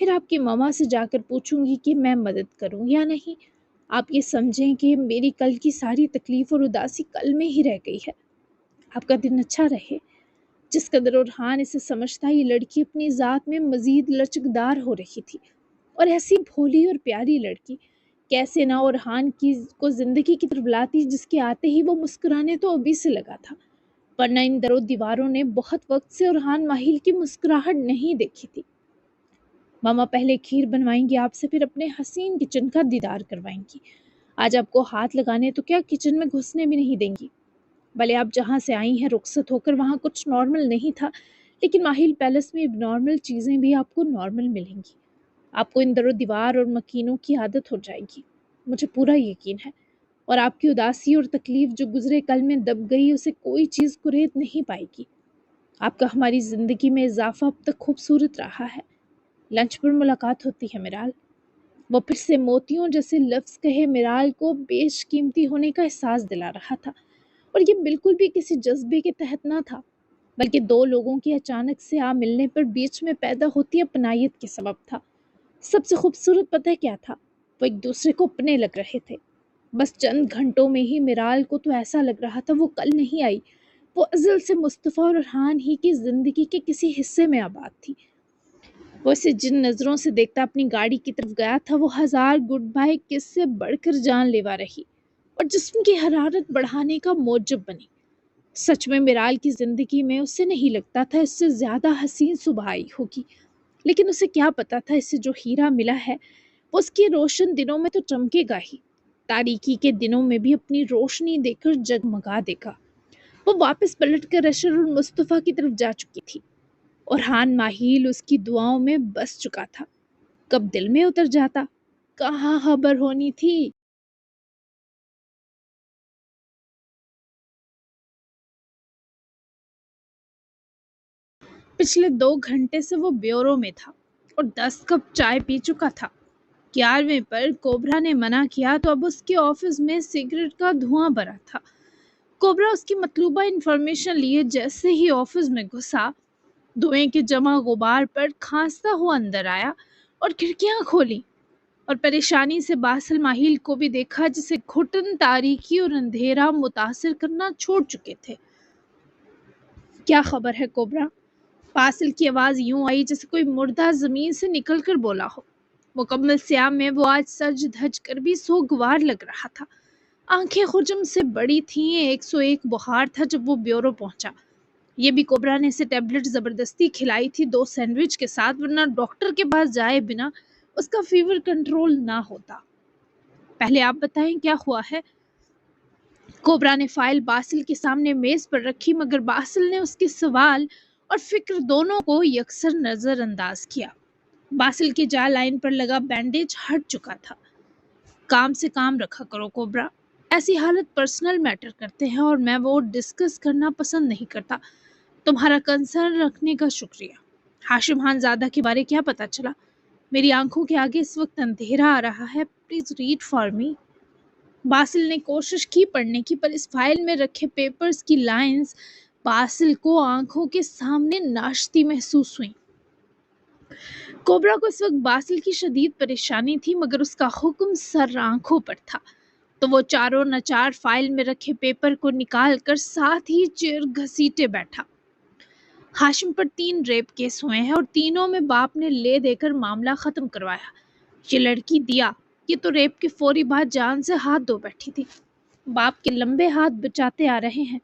پھر آپ کی ماما سے جا کر پوچھوں گی کہ میں مدد کروں یا نہیں۔ آپ یہ سمجھیں کہ میری کل کی ساری تکلیف اور اداسی کل میں ہی رہ گئی ہے۔ آپ کا دن اچھا رہے۔ جس قدر ارحان اسے سمجھتا، یہ لڑکی اپنی ذات میں مزید لچکدار ہو رہی تھی، اور ایسی بھولی اور پیاری لڑکی کیسے نہ ارحان کو زندگی کی طرف لاتی، جس کے آتے ہی وہ مسکرانے تو ابھی سے لگا تھا، ورنہ ان درو دیواروں نے بہت وقت سے ارحان ماہل کی مسکراہٹ نہیں دیکھی تھی۔ ماما پہلے کھیر بنوائیں گی آپ سے، پھر اپنے حسین کچن کا دیدار کروائیں گی۔ آج آپ کو ہاتھ لگانے تو کیا کچن میں گھسنے بھی نہیں دیں گی۔ بھلے آپ جہاں سے آئی ہیں رخصت ہو کر وہاں کچھ نارمل نہیں تھا، لیکن ماہل پیلس میں اب نارمل چیزیں بھی آپ کو نارمل ملیں گی۔ آپ کو ان در و دیوار اور مکینوں کی عادت ہو جائے گی، مجھے پورا یقین ہے، اور آپ کی اداسی اور تکلیف جو گزرے کل میں دب گئی، اسے کوئی چیز کریت نہیں پائے گی۔ آپ کا ہماری زندگی میں اضافہ اب تک خوبصورت رہا ہے۔ لنچ پر ملاقات ہوتی ہے میرال۔ وہ پھر سے موتیوں جیسے لفظ کہے میرال کو بیش قیمتی ہونے کا احساس دلا رہا تھا، اور یہ بالکل بھی کسی جذبے کے تحت نہ تھا، بلکہ دو لوگوں کی اچانک سے آ ملنے پر بیچ میں پیدا ہوتی اپنائیت کے سبب تھا۔ سب سے خوبصورت پتہ کیا تھا؟ وہ ایک دوسرے کو اپنے لگ رہے تھے۔ بس چند گھنٹوں میں ہی میرال کو تو ایسا لگ رہا تھا وہ کل نہیں آئی، وہ ازل سے مصطفیٰ اور ارحان ہی کی زندگی کے کسی حصے میں آباد تھی۔ وہ اسے جن نظروں سے دیکھتا اپنی گاڑی کی طرف گیا تھا، وہ ہزار گڈ بائی کس سے بڑھ کر جان لیوا رہی اور جسم کی حرارت بڑھانے کا موجب بنی۔ سچ میں میرال کی زندگی میں اسے نہیں لگتا تھا اس سے زیادہ حسین صبح آئی ہوگی، لیکن اسے کیا پتا تھا اسے جو ہیرا ملا ہے وہ اس کے روشن دنوں میں تو چمکے گا ہی، تاریکی کے دنوں میں بھی اپنی روشنی دے کر جگمگا دے گا۔ وہ واپس پلٹ کر اشر اور مصطفیٰ کی طرف جا چکی تھی، اور ارحان ماہیل اس کی دعاؤں میں بس چکا تھا۔ کب دل میں اتر جاتا، کہاں خبر ہونی تھی۔ پچھلے 2 گھنٹے سے وہ بیورو میں تھا اور 10 کپ چائے پی چکا تھا۔ 11ویں پر کوبرا نے منع کیا تو اب اس کے آفس میں سگریٹ کا دھواں بھرا تھا۔ کوبرا اس کی مطلوبہ انفارمیشن لیے جیسے ہی آفس میں گھسا، دھوئیں کے جمع غبار پر کھانستا ہوا اندر آیا اور کھڑکیاں کھولیں، اور پریشانی سے باسل ماہیل کو بھی دیکھا، جسے گھٹن، تاریکی اور اندھیرا متاثر کرنا چھوڑ چکے تھے۔ کیا خبر ہے کوبرا؟ باسل کی آواز یوں آئی جیسے کوئی مردہ زمین سے نکل کر بولا ہو۔ مکمل سیاہ میں وہ آج سج دھج کر بھی سوگوار لگ رہا تھا۔ آنکھیں خرجم سے بڑی تھیں، 101 بخار تھا جب وہ بیورو پہنچا۔ یہ بھی کوبرا نے اسے ٹیبلٹ زبردستی کھلائی تھی 2 سینڈوچ کے ساتھ، ورنہ ڈاکٹر کے پاس جائے بنا اس کا فیور کنٹرول نہ ہوتا۔ پہلے آپ بتائیں کیا ہوا ہے؟ کوبرا نے فائل باسل کے سامنے میز پر رکھی، مگر باسل نے اس کے سوال اور فکر دونوں کو یکسر نظر انداز کیا۔ باسل کی جا لائن پر لگا بینڈیج ہٹ چکا تھا۔ کام سے کام رکھا کرو کوبرا، ایسی حالت پرسنل میٹر کرتے ہیں اور میں وہ ڈسکس کرنا پسند نہیں کرتا۔ تمہارا کنسرن رکھنے کا شکریہ۔ ہاشم خان زادہ کے بارے کیا پتا چلا؟ میری آنکھوں کے آگے اس وقت اندھیرا آ رہا ہے، پلیز ریڈ فار می۔ باسل نے کوشش کی پڑھنے کی، پر اس فائل میں رکھے پیپرز کی لائنز باسل کو آنکھوں کے سامنے ناشتی محسوس ہوئیں۔ کوبرا کو اس وقت باسل کی شدید پریشانی تھی، مگر اس کا حکم سر آنکھوں پر تھا، تو وہ چاروں نچار فائل میں رکھے پیپر کو نکال کر ساتھ ہی چیئر گھسیٹے بیٹھا۔ ہاشم پر 3 ریپ کیس ہوئے ہیں اور تینوں میں باپ نے لے دے کر معاملہ ختم کروایا۔ یہ لڑکی دیا، یہ تو ریپ کے فوری بعد جان سے ہاتھ دھو بیٹھی تھی۔ باپ کے لمبے ہاتھ بچاتے آ رہے ہیں۔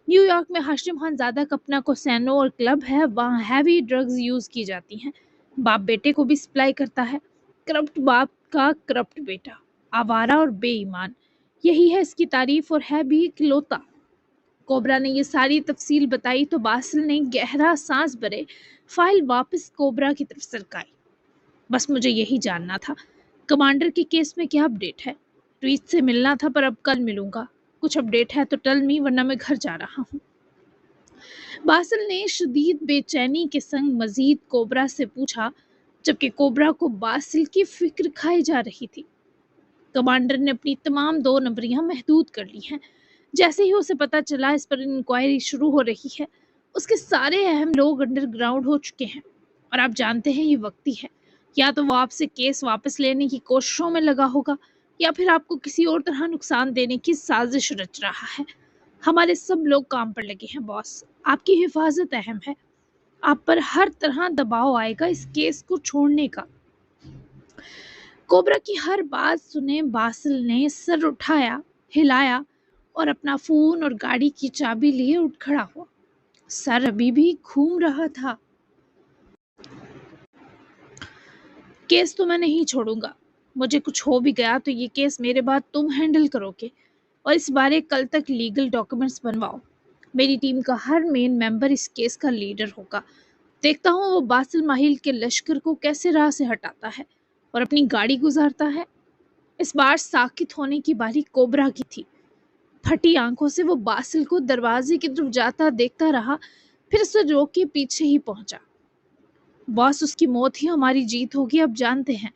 نیو یارک میں ہاشم خان زادہ کا اپنا کوسینو اور کلب ہے، وہاں ہیوی ڈرگز یوز کی جاتی ہیں۔ باپ بیٹے کو بھی سپلائی کرتا ہے۔ کرپٹ باپ کا کرپٹ بیٹا، آوارہ اور بے ایمان، یہی ہے اس کی تعریف، اور ہے بھی اکلوتا۔ کوبرا نے یہ ساری تفصیل بتائی تو باسل نے گہرا سانس بھرے فائل واپس کوبرا کی طرف سرکائی۔ بس مجھے یہی جاننا تھا، کمانڈر کے کیس میں کیا اپڈیٹ ہے؟ ریت سے ملنا تھا پر اب کل ملوں گا، کچھ اپڈیٹ ہے تو ٹل می، ورنہ میں گھر جا رہا ہوں۔ باسل نے شدید بے چینی کے سنگ مزید کوبرا سے پوچھا، جبکہ کوبرا کو باسل کی فکر کھائی جا رہی تھی۔ کمانڈر نے اپنی تمام 2 نمبریاں محدود کر لی ہیں۔ جیسے ہی اسے پتا چلا اس پر انکوائری شروع ہو رہی ہے، اس کے سارے اہم لوگ انڈر گراؤنڈ ہو چکے ہیں، اور آپ جانتے ہیں یہ وقتی ہے۔ یا تو وہ آپ سے کیس واپس لینے کی کوششوں میں لگا ہوگا یا پھر آپ کو کسی اور طرح نقصان دینے کی سازش رچ رہا ہے۔ ہمارے سب لوگ کام پر لگے ہیں باس، آپ کی حفاظت اہم ہے، آپ پر ہر طرح دباؤ آئے گا اس کیس کو چھوڑنے کا۔ کوبرا کی ہر بات سنے باسل نے سر اٹھایا، ہلایا اور اپنا فون اور گاڑی کی چابی لیے اٹھ کھڑا ہوا۔ سر ابھی بھی گھوم رہا تھا۔ کیس تو میں نہیں چھوڑوں گا، مجھے کچھ ہو بھی گیا تو یہ کیس میرے بعد تم ہینڈل کرو گے، اور اس بارے کل تک لیگل ڈاکیومنٹس بنواؤ۔ میری ٹیم کا ہر مین ممبر اس کیس کا لیڈر ہوگا۔ دیکھتا ہوں وہ باسل ماہل کے لشکر کو کیسے راہ سے ہٹاتا ہے اور اپنی گاڑی گزارتا ہے۔ اس بار ساکت ہونے کی باری کوبرا کی تھی۔ پھٹی آنکھوں سے وہ باسل کو دروازے کی طرف جاتا دیکھتا رہا، پھر اسے روک کے پیچھے ہی پہنچا۔ باس، اس کی موت ہی ہماری جیت ہوگی، اب جانتے ہیں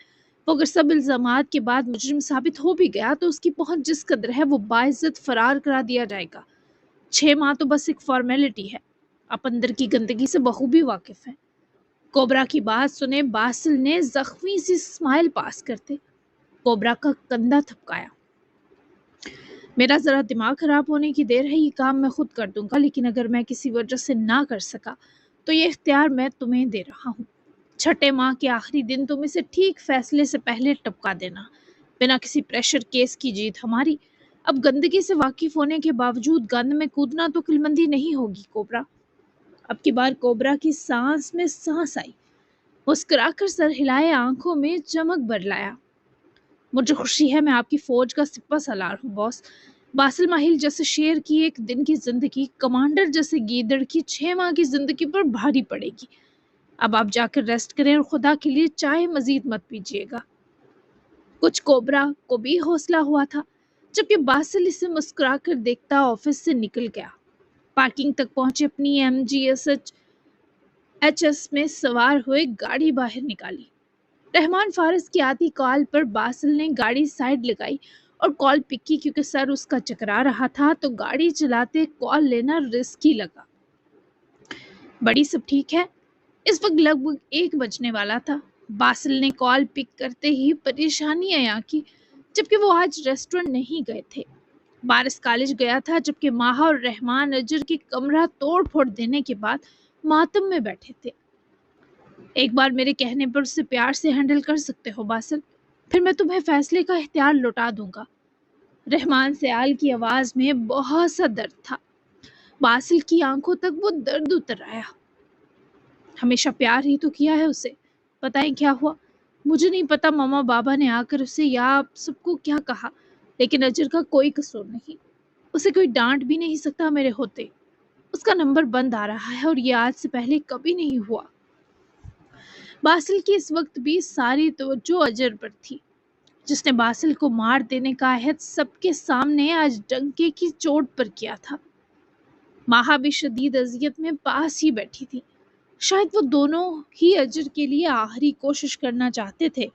وہ اگر سب الزامات کے بعد مجرم ثابت ہو بھی گیا تو اس کی پہنچ جس قدر ہے وہ باعزت فرار کرا دیا جائے گا۔ 6 ماہ تو بس ایک فارمیلٹی ہے، آپ اندر کی گندگی سے بخوبی واقف ہیں۔ کوبرا کی بات سنے باسل نے زخمی سی اسمائل پاس کرتے کوبرا کا کندھا تھپکایا۔ میرا ذرا دماغ خراب ہونے کی دیر ہے، یہ کام میں خود کر دوں گا، لیکن اگر میں کسی وجہ سے نہ کر سکا تو یہ اختیار میں تمہیں دے رہا ہوں۔ 6 ماہ کے آخری دن تم اسے ٹھیک فیصلے سے پہلے ٹپکا دینا، بنا کسی پریشر کیس کی جیت ہماری۔ اب گندگی سے واقف ہونے کے باوجود گند میں کودنا تو عقلمندی نہیں ہوگی کوبرا۔ اب کی بار کوبرا کی سانس میں سانس آئی، مسکرا کر سر ہلائے، آنکھوں میں چمک برلایا۔ مجھے خوشی ہے میں آپ کی فوج کا سپہ سالار ہوں باس۔ باسل ماہل جیسے شیر کی ایک دن کی زندگی کمانڈر جیسے گیدڑ کی 6 ماہ کی زندگی پر بھاری پڑے گی۔ اب آپ جا کر ریسٹ کریں اور خدا کے لیے چائے مزید مت پیجیے گا۔ کچھ کوبرا کو بھی حوصلہ ہوا تھا، جبکہ باسل اسے مسکرا کر دیکھتا آفس سے نکل گیا۔ پارکنگ تک پہنچے اپنی MGSH میں سوار ہوئے گاڑی باہر نکالی۔ رحمان فارس کی آتی کال پر باسل نے گاڑی سائیڈ لگائی اور کال پک کی، کیونکہ سر اس کا چکرا رہا تھا تو گاڑی چلاتے کال لینا رسکی لگا۔ بڑی سب ٹھیک ہے؟ اس وقت لگ بھگ 1 بجنے والا تھا۔ باسل نے کال پک کرتے ہی پریشانی عیاں کی، جبکہ وہ آج ریسٹورنٹ نہیں گئے تھے، بارس کالج گیا تھا، جبکہ ماہا اور رحمان اجر کی کمرہ توڑ پھوڑ دینے کے بعد ماتم میں بیٹھے تھے۔ ایک بار میرے کہنے پر اسے پیار سے ہینڈل کر سکتے ہو باسل، پھر میں تمہیں فیصلے کا اختیار لوٹا دوں گا۔ رحمان سیال کی آواز میں بہت سا درد تھا۔ باسل کی آنکھوں تک وہ درد اتر آیا۔ ہمیشہ پیار ہی تو کیا ہے اسے، پتہ ہے کیا ہوا؟ مجھے نہیں پتا ماما بابا نے آ کر اسے یا آپ سب کو کیا کہا، لیکن اجر کا کوئی قصور نہیں، اسے کوئی ڈانٹ بھی نہیں سکتا میرے ہوتے۔ اس کا نمبر بند آ رہا ہے اور یہ آج سے پہلے کبھی نہیں ہوا۔ باسل کی اس وقت بھی ساری توجہ اجر پر تھی، جس نے باسل کو مار دینے کا عہد سب کے سامنے آج ڈنکے کی چوٹ پر کیا تھا۔ ماہا بھی شدید اذیت میں پاس ہی بیٹھی تھی، شاید وہ دونوں ہی اجر کے لیے آخری کوشش کرنا چاہتے تھے۔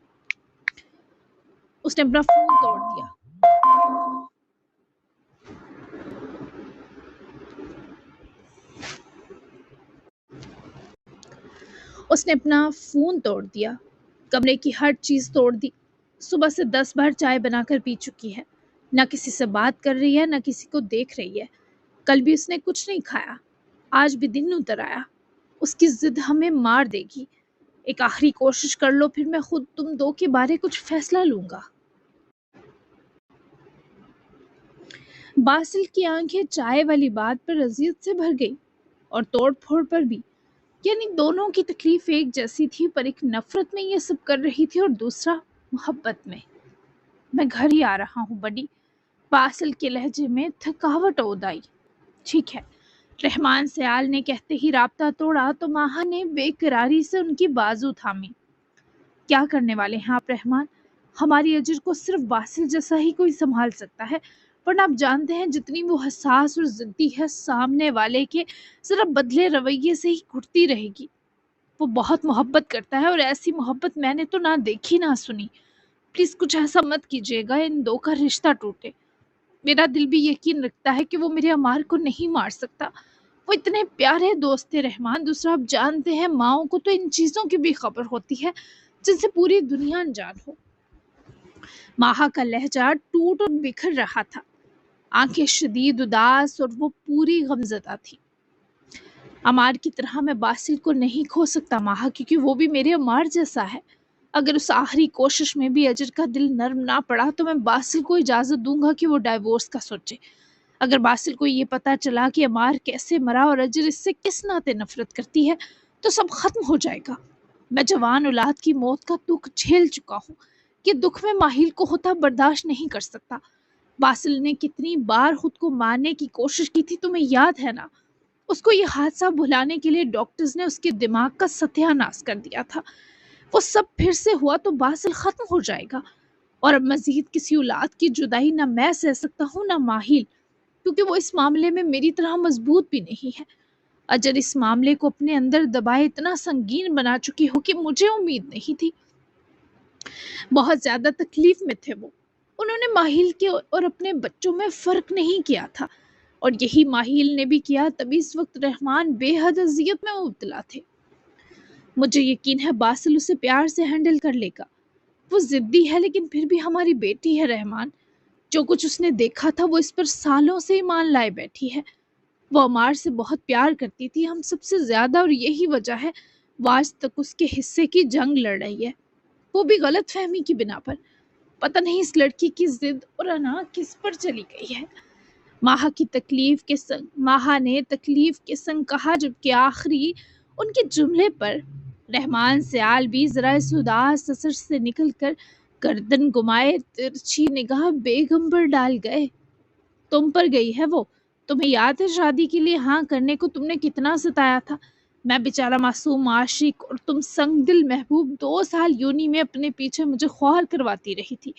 اس نے اپنا فون توڑ دیا۔ کمرے کی ہر چیز توڑ دی۔ صبح سے 10 بار چائے بنا کر پی چکی ہے، نہ کسی سے بات کر رہی ہے، نہ کسی کو دیکھ رہی ہے۔ کل بھی اس نے کچھ نہیں کھایا، آج بھی دن اتر آیا۔ اس کی ضد ہمیں مار دے گی۔ ایک آخری کوشش کر لو، پھر میں خود تم 2 کے بارے کچھ فیصلہ لوں گا۔ باسل کی آنکھیں چائے والی بات پر اذیت سے بھر گئی، اور توڑ پھوڑ پر بھی، یعنی دونوں کی تکلیف ایک جیسی تھی، پر ایک نفرت میں یہ سب کر رہی تھی اور دوسرا محبت میں۔ میں گھر ہی آ رہا ہوں بڈی، باسل کے لہجے میں تھکاوٹ عود آئی۔ ٹھیک ہے، رحمان سیال نے کہتے ہی رابطہ توڑا تو ماہا نے بے قراری سے ان کی بازو تھامی۔ کیا کرنے والے ہیں آپ رحمان؟ ہماری اجر کو صرف باسل جیسا ہی کوئی سنبھال سکتا ہے، ورنہ آپ جانتے ہیں جتنی وہ حساس اور ضدی ہے، سامنے والے کے ذرا بدلے رویے سے ہی گھٹتی رہے گی۔ وہ بہت محبت کرتا ہے، اور ایسی محبت میں نے تو نہ دیکھی نہ سنی۔ پلیز کچھ ایسا مت کیجیے گا ان 2 کا رشتہ ٹوٹے۔ میرا دل بھی یقین رکھتا ہے کہ وہ میرے عمار کو نہیں مار سکتا، وہ اتنے پیارے دوست تھے رحمان۔ دوسرا آپ جانتے ہیں ماؤں کو تو ان چیزوں کی بھی خبر ہوتی ہے، جن سے پوری دنیا انجان ہو۔ ماہا کا لہجہ ٹوٹ اور بکھر رہا تھا، آنکھیں شدید اداس اور وہ پوری غمزدہ تھی۔ عمار کی طرح میں باسل کو نہیں کھو سکتا ماہا، کیونکہ وہ بھی میرے عمار جیسا ہے۔ اگر اس آخری کوشش میں بھی اجر کا دل نرم نہ پڑا تو میں باسل کو اجازت دوں گا کہ وہ ڈائیورس کا سوچے۔ اگر باسل کو یہ پتا چلا کہ عمار کیسے مرا اور اجر اس سے کس ناطے نفرت کرتی ہے تو سب ختم ہو جائے گا۔ میں جوان اولاد کی موت کا دکھ جھیل چکا ہوں، یہ دکھ میں ماہیل کو ہوتا برداشت نہیں کر سکتا۔ باسل نے کتنی بار خود کو مارنے کی کوشش کی تھی تمہیں یاد ہے نا؟ اس کو یہ حادثہ بھلانے کے لیے ڈاکٹرز نے اس کے دماغ کا ستیہ ناش کر دیا تھا۔ وہ سب پھر سے ہوا تو باسل ختم ہو جائے گا، اور اب مزید کسی اولاد کی جدائی نہ میں سہ سکتا ہوں نہ ماہیل، کیونکہ وہ اس معاملے میں میری طرح مضبوط بھی نہیں ہے۔ اجر اس معاملے کو اپنے اندر دبائے اتنا سنگین بنا چکی ہو کہ مجھے امید نہیں تھی۔ بہت زیادہ تکلیف میں تھے وہ۔ انہوں نے ماہیل کے اور اپنے بچوں میں فرق نہیں کیا تھا، اور یہی ماہیل نے بھی کیا، تبھی اس وقت رحمان بے حد اذیت میں مبتلا تھے۔ مجھے یقین ہے باسل اسے پیار سے ہینڈل کر لے گا۔ وہ ضدی ہے لیکن پھر بھی ہماری بیٹی ہے رحمان۔ جو کچھ اس نے دیکھا تھا وہ اس پر سالوں سے ایمان لائے بیٹھی ہے۔ وہ عمار سے بہت پیار کرتی تھی، ہم سب سے زیادہ، اور یہی وجہ ہے وہ آج تک اس کے حصے کی جنگ لڑ رہی ہے، وہ بھی غلط فہمی کی بنا پر۔ پتہ نہیں اس لڑکی کی ضد اور انا کس پر چلی گئی ہے۔ ماہا نے تکلیف کے سنگ کہا، جبکہ آخری ان کے جملے پر رحمان سیال بھی ذرا اس اداس اثر سے نکل کر گردن گمائے ترچھی نگاہ بیگم پر ڈال گئے۔ تم پر گئی ہے وہ؟ تمہیں یاد ہے شادی کے لیے ہاں کرنے کو تم نے کتنا ستایا تھا؟ میں بیچارہ معصوم عاشق اور تم سنگ دل محبوب 2 سال یونی میں اپنے پیچھے مجھے خوار کرواتی رہی تھی۔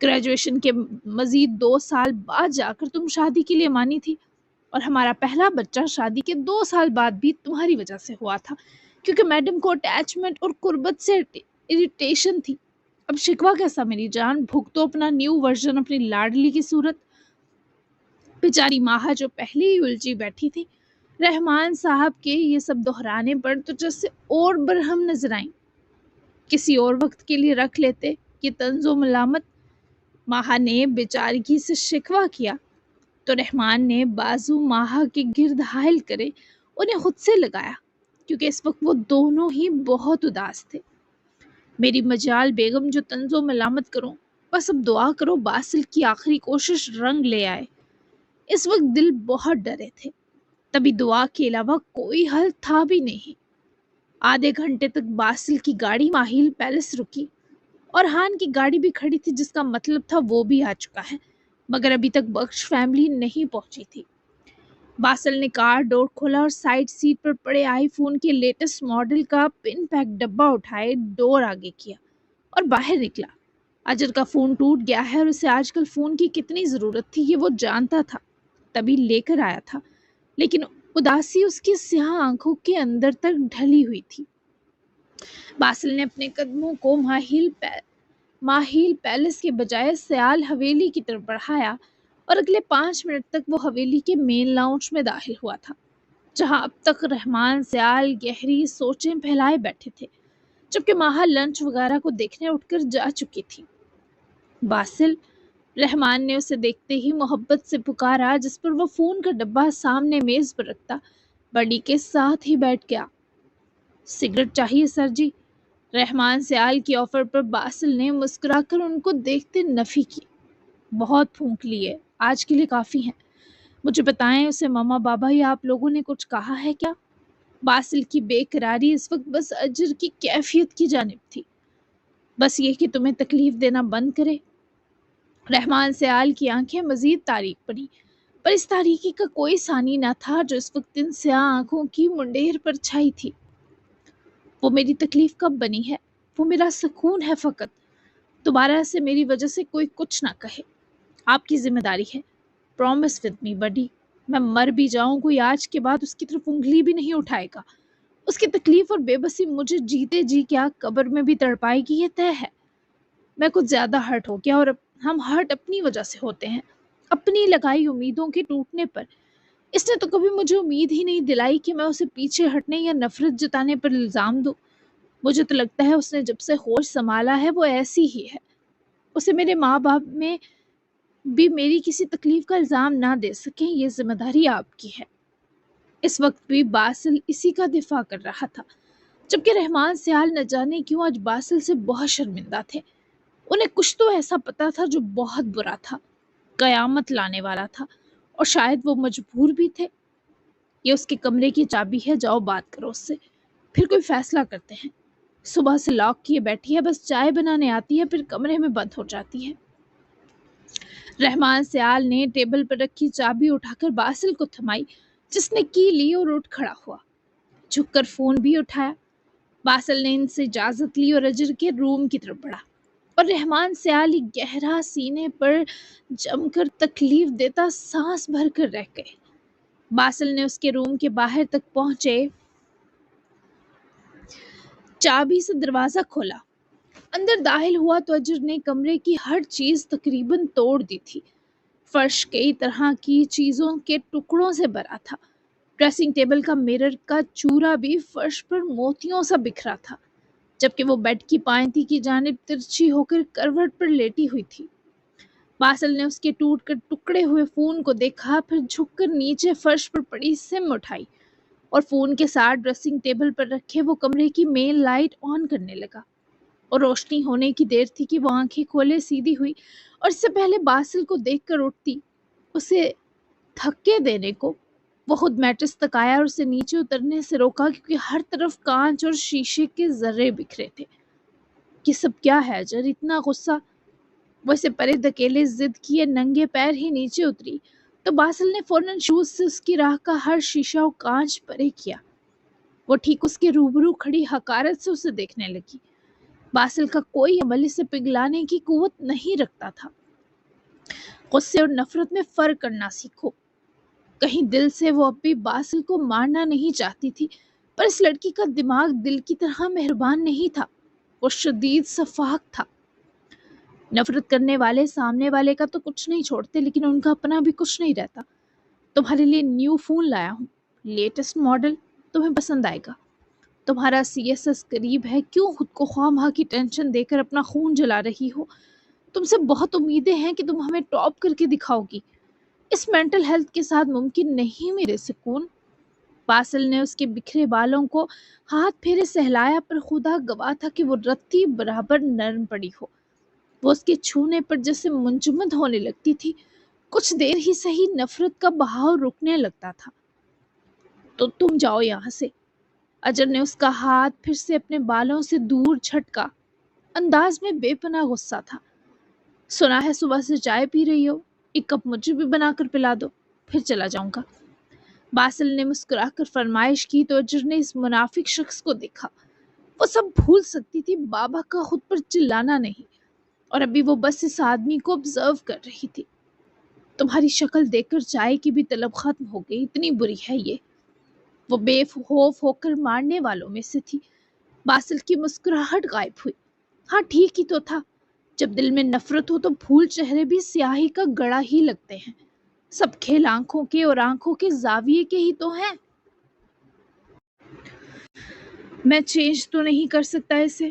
گریجویشن کے مزید 2 سال بعد جا کر تم شادی کے لیے مانی تھی، اور ہمارا پہلا بچہ شادی کے 2 سال بعد بھی تمہاری وجہ سے ہوا تھا، کیونکہ میڈم کو اٹیچمنٹ اور قربت سے اریٹیشن تھی۔ اب شکوہ کیسا میری جان؟ بھگتو اپنا نیو ورژن اپنی لاڈلی کی صورت۔ بیچاری ماہا جو پہلے ہی الجھی بیٹھی تھی، رحمان صاحب کے یہ سب دہرانے پر تو جیسے اور برہم نظر آئیں۔ کسی اور وقت کے لیے رکھ لیتے یہ طنز و ملامت۔ ماہا نے بیچارگی سے شکوہ کیا تو رحمان نے بازو ماہا کے گرد حائل کرے انہیں خود سے لگایا، کیونکہ اس وقت وہ دونوں ہی بہت اداس تھے۔ میری مجال بیگم جو طنز و ملامت کروں، بس اب دعا کرو باسل کی آخری کوشش رنگ لے آئے۔ اس وقت دل بہت ڈرے تھے، تبھی دعا کے علاوہ کوئی حل تھا بھی نہیں۔ آدھے گھنٹے تک باسل کی گاڑی ماہیل پیلس رکی، اور ہان کی گاڑی بھی کھڑی تھی، جس کا مطلب تھا وہ بھی آ چکا ہے، مگر ابھی تک بخش فیملی نہیں پہنچی تھی۔ باسل نے کار ڈور کھولا اور سائیڈ سیٹ پر پڑے آئی فون کے لیٹسٹ ماڈل کا پن پیک ڈبہ اٹھائے ڈور آگے کیا اور باہر نکلا۔ اجر کا فون ٹوٹ گیا ہے اور اسے آج کل فون کی کتنی ضرورت تھی یہ وہ جانتا تھا، تبھی لے کر آیا تھا، لیکن اداسی اس کی سیاہ آنکھوں کے اندر تک ڈھلی ہوئی تھی۔ باسل نے اپنے قدموں کو ماہیل پیلس کے بجائے سیال حویلی کی طرف بڑھایا، اور اگلے 5 منٹ تک وہ حویلی کے مین لاؤنج میں داخل ہوا تھا، جہاں اب تک رحمان سیال گہری سوچیں پھیلائے بیٹھے تھے، جبکہ ماہا لنچ وغیرہ کو دیکھنے اٹھ کر جا چکی تھی۔ باسل، رحمان نے اسے دیکھتے ہی محبت سے پکارا، جس پر وہ فون کا ڈبہ سامنے میز پر رکھتا بڑی کے ساتھ ہی بیٹھ گیا۔ سگریٹ چاہیے سر جی؟ رحمان سیال کی آفر پر باسل نے مسکرا کر ان کو دیکھتے نفی کی۔ بہت پھونک لیے، آج کے لیے کافی ہیں۔ مجھے بتائیں اسے ماما بابا یا آپ لوگوں نے کچھ کہا ہے کیا؟ باسل کی بے قراری اس وقت بس اجر کی کیفیت کی جانب تھی، بس یہ کہ تمہیں تکلیف دینا بند کرے۔ رحمان سیال کی آنکھیں مزید تاریک پڑی، پر اس تاریکی کا کوئی ثانی نہ تھا جو اس وقت ان سیاہ آنکھوں کی منڈیر پر چھائی تھی۔ وہ میری تکلیف کب بنی ہے؟ وہ میرا سکون ہے فقط۔ دوبارہ سے میری وجہ سے کوئی کچھ نہ کہے، آپ کی ذمہ داری ہے۔ پرومس ود می بڈی، میں مر بھی جاؤں کوئی آج کے بعد اس کی طرف انگلی بھی نہیں اٹھائے گا۔ اس کی تکلیف اور بے بسی مجھے جیتے جی کیا قبر میں بھی تڑپائے گی، یہ طے ہے۔ میں کچھ زیادہ ہرٹ ہو گیا، اور ہم ہرٹ اپنی وجہ سے ہوتے ہیں، اپنی لگائی امیدوں کے ٹوٹنے پر۔ اس نے تو کبھی مجھے امید ہی نہیں دلائی کہ میں اسے پیچھے ہٹنے یا نفرت جتانے پر الزام دوں۔ مجھے تو لگتا ہے اس نے جب سے ہوش سنبھالا ہے وہ ایسی ہی ہے. اسے میرے ماں باپ میں بھی میری کسی تکلیف کا الزام نہ دے سکیں، یہ ذمہ داری آپ کی ہے. اس وقت بھی باسل اسی کا دفاع کر رہا تھا، جبکہ رحمان سیال نہ جانے کیوں آج باسل سے بہت شرمندہ تھے. انہیں کچھ تو ایسا پتا تھا جو بہت برا تھا، قیامت لانے والا تھا، اور شاید وہ مجبور بھی تھے. یہ اس کے کمرے کی چابی ہے، جاؤ بات کرو اس سے، پھر کوئی فیصلہ کرتے ہیں. صبح سے لاک کیے بیٹھی ہے، بس چائے بنانے آتی ہے، پھر کمرے میں بند ہو جاتی ہے. رحمان سیال نے ٹیبل پر رکھی چابی اٹھا کر باسل کو تھمائی، جس نے کی لی اور اٹھ کھڑا ہوا. جھک کر فون بھی اٹھایا. باسل نے ان سے اجازت لی اور اجر کے روم کی طرف بڑھا، اور رحمان سیال ہی گہرا سینے پر جم کر تکلیف دیتا سانس بھر کر رہ گئے. باسل نے اس کے روم کے باہر تک پہنچے چابی سے دروازہ کھولا. اندر داخل ہوا تو اجر نے کمرے کی ہر چیز تقریباً توڑ دی تھی. فرش کئی طرح کی چیزوں کے ٹکڑوں سے بھرا تھا. ڈریسنگ ٹیبل کا مرر کا چورا بھی فرش پر موتیوں سا بکھرا تھا، جبکہ وہ بیڈ کی پائنتی کی جانب ترچھی ہو کر کروٹ پر لیٹی ہوئی تھی. باسل نے اس کے ٹوٹ کر ٹکڑے ہوئے فون کو دیکھا، پھر جھک کر نیچے فرش پر پڑی سم اٹھائی اور فون کے ساتھ ڈریسنگ ٹیبل پر رکھے وہ کمرے کی مین لائٹ آن کرنے لگا. اور روشنی ہونے کی دیر تھی کہ وہ آنکھیں کھولے سیدھی ہوئی، اور اس سے پہلے باسل کو دیکھ کر اٹھتی، اسے دھکے دینے کو، وہ خود میٹرس تک آیا اور اسے نیچے اترنے سے روکا، کیونکہ ہر طرف کانچ اور شیشے کے ذرے بکھرے تھے. یہ سب کیا ہے اجر؟ اتنا غصہ؟ وہ اسے پرے دھکیلے ضد کیے ننگے پیر ہی نیچے اتری تو باسل نے فوراً شوز سے اس کی راہ کا ہر شیشہ و کانچ پرے کیا. وہ ٹھیک اس کے روبرو کھڑی حقارت سے اسے دیکھنے لگی. باسل کا کوئی عمل اسے پگھلانے کی قوت نہیں رکھتا تھا. غصے اور نفرت میں فرق کرنا سیکھو. کہیں دل سے وہ اب بھی باسل کو مارنا نہیں چاہتی تھی، پر اس لڑکی کا دماغ دل کی طرح مہربان نہیں تھا، وہ شدید شفاق تھا. نفرت کرنے والے سامنے والے کا تو کچھ نہیں چھوڑتے، لیکن ان کا اپنا بھی کچھ نہیں رہتا. تمہارے لیے نیو فون لایا ہوں، لیٹسٹ ماڈل، تمہیں پسند آئے گا. تمہارا CSS قریب ہے، کیوں خود کو خواہ مخواہ کی ٹینشن دے کر اپنا خون جلا رہی ہو؟ تم سے بہت امیدیں ہیں کہ تم ہمیں ٹاپ کر کے دکھاؤ گی. اس مینٹل ہیلتھ کے ساتھ ممکن نہیں میرے سکون. باسل نے اس کے بکھرے بالوں کو ہاتھ پھیرے سہلایا، پر خدا گواہ تھا کہ وہ رتی برابر نرم پڑی ہو. وہ اس کے چھونے پر جیسے منجمد ہونے لگتی تھی. کچھ دیر ہی صحیح نفرت کا بہاؤ رکنے لگتا تھا. تو تم جاؤ یہاں سے. اجر نے اس کا ہاتھ پھر سے اپنے بالوں سے دور جھٹکا. انداز میں بے پناہ غصہ تھا. سنا ہے صبح سے چائے پی رہی ہو، ایک کپ مجھے بھی بنا کر پلا دو، پھر چلا جاؤں گا. باسل نے مسکرا کر فرمائش کی تو اجر نے اس منافق شخص کو دیکھا. وہ سب بھول سکتی تھی، بابا کا خود پر چلانا نہیں، اور ابھی وہ بس اس آدمی کو آبزرو کر رہی تھی. تمہاری شکل دیکھ کر چائے کی بھی طلب ختم ہو گئی، اتنی بری ہے یہ. وہ بے خوف ہو کر مارنے والوں میں سے تھی. باسل کی مسکراہٹ غائب ہوئی. ہاں ٹھیک ہی تو تھا، جب دل میں نفرت ہو تو پھول چہرے بھی سیاہی کا گڑا ہی لگتے ہیں. سب کھیل آنکھوں کے اور آنکھوں کے زاویے کے ہی تو ہیں. میں چینج تو نہیں کر سکتا اسے،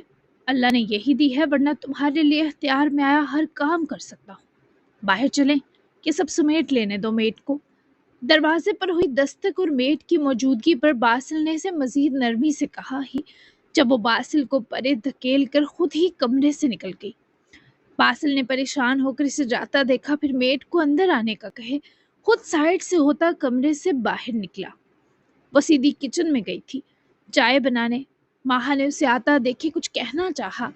اللہ نے یہی دی ہے، ورنہ تمہارے لیے اختیار میں آیا ہر کام کر سکتا ہوں. باہر چلیں کہ سب سمیٹ لینے دو میٹ کو. دروازے پر ہوئی دستک اور میٹ کی موجودگی پر باسل نے اسے مزید نرمی سے کہا ہی جب وہ باسل کو پرے دھکیل کر خود ہی کمرے سے نکل گئی. باسل نے پریشان ہو کر اسے جاتا دیکھا، پھر میٹ کو اندر آنے کا کہے خود سائڈ سے ہوتا کمرے سے باہر نکلا. وہ سیدھی کچن میں گئی تھی چائے بنانے. ماہا نے اسے آتا دیکھے کچھ کہنا چاہا،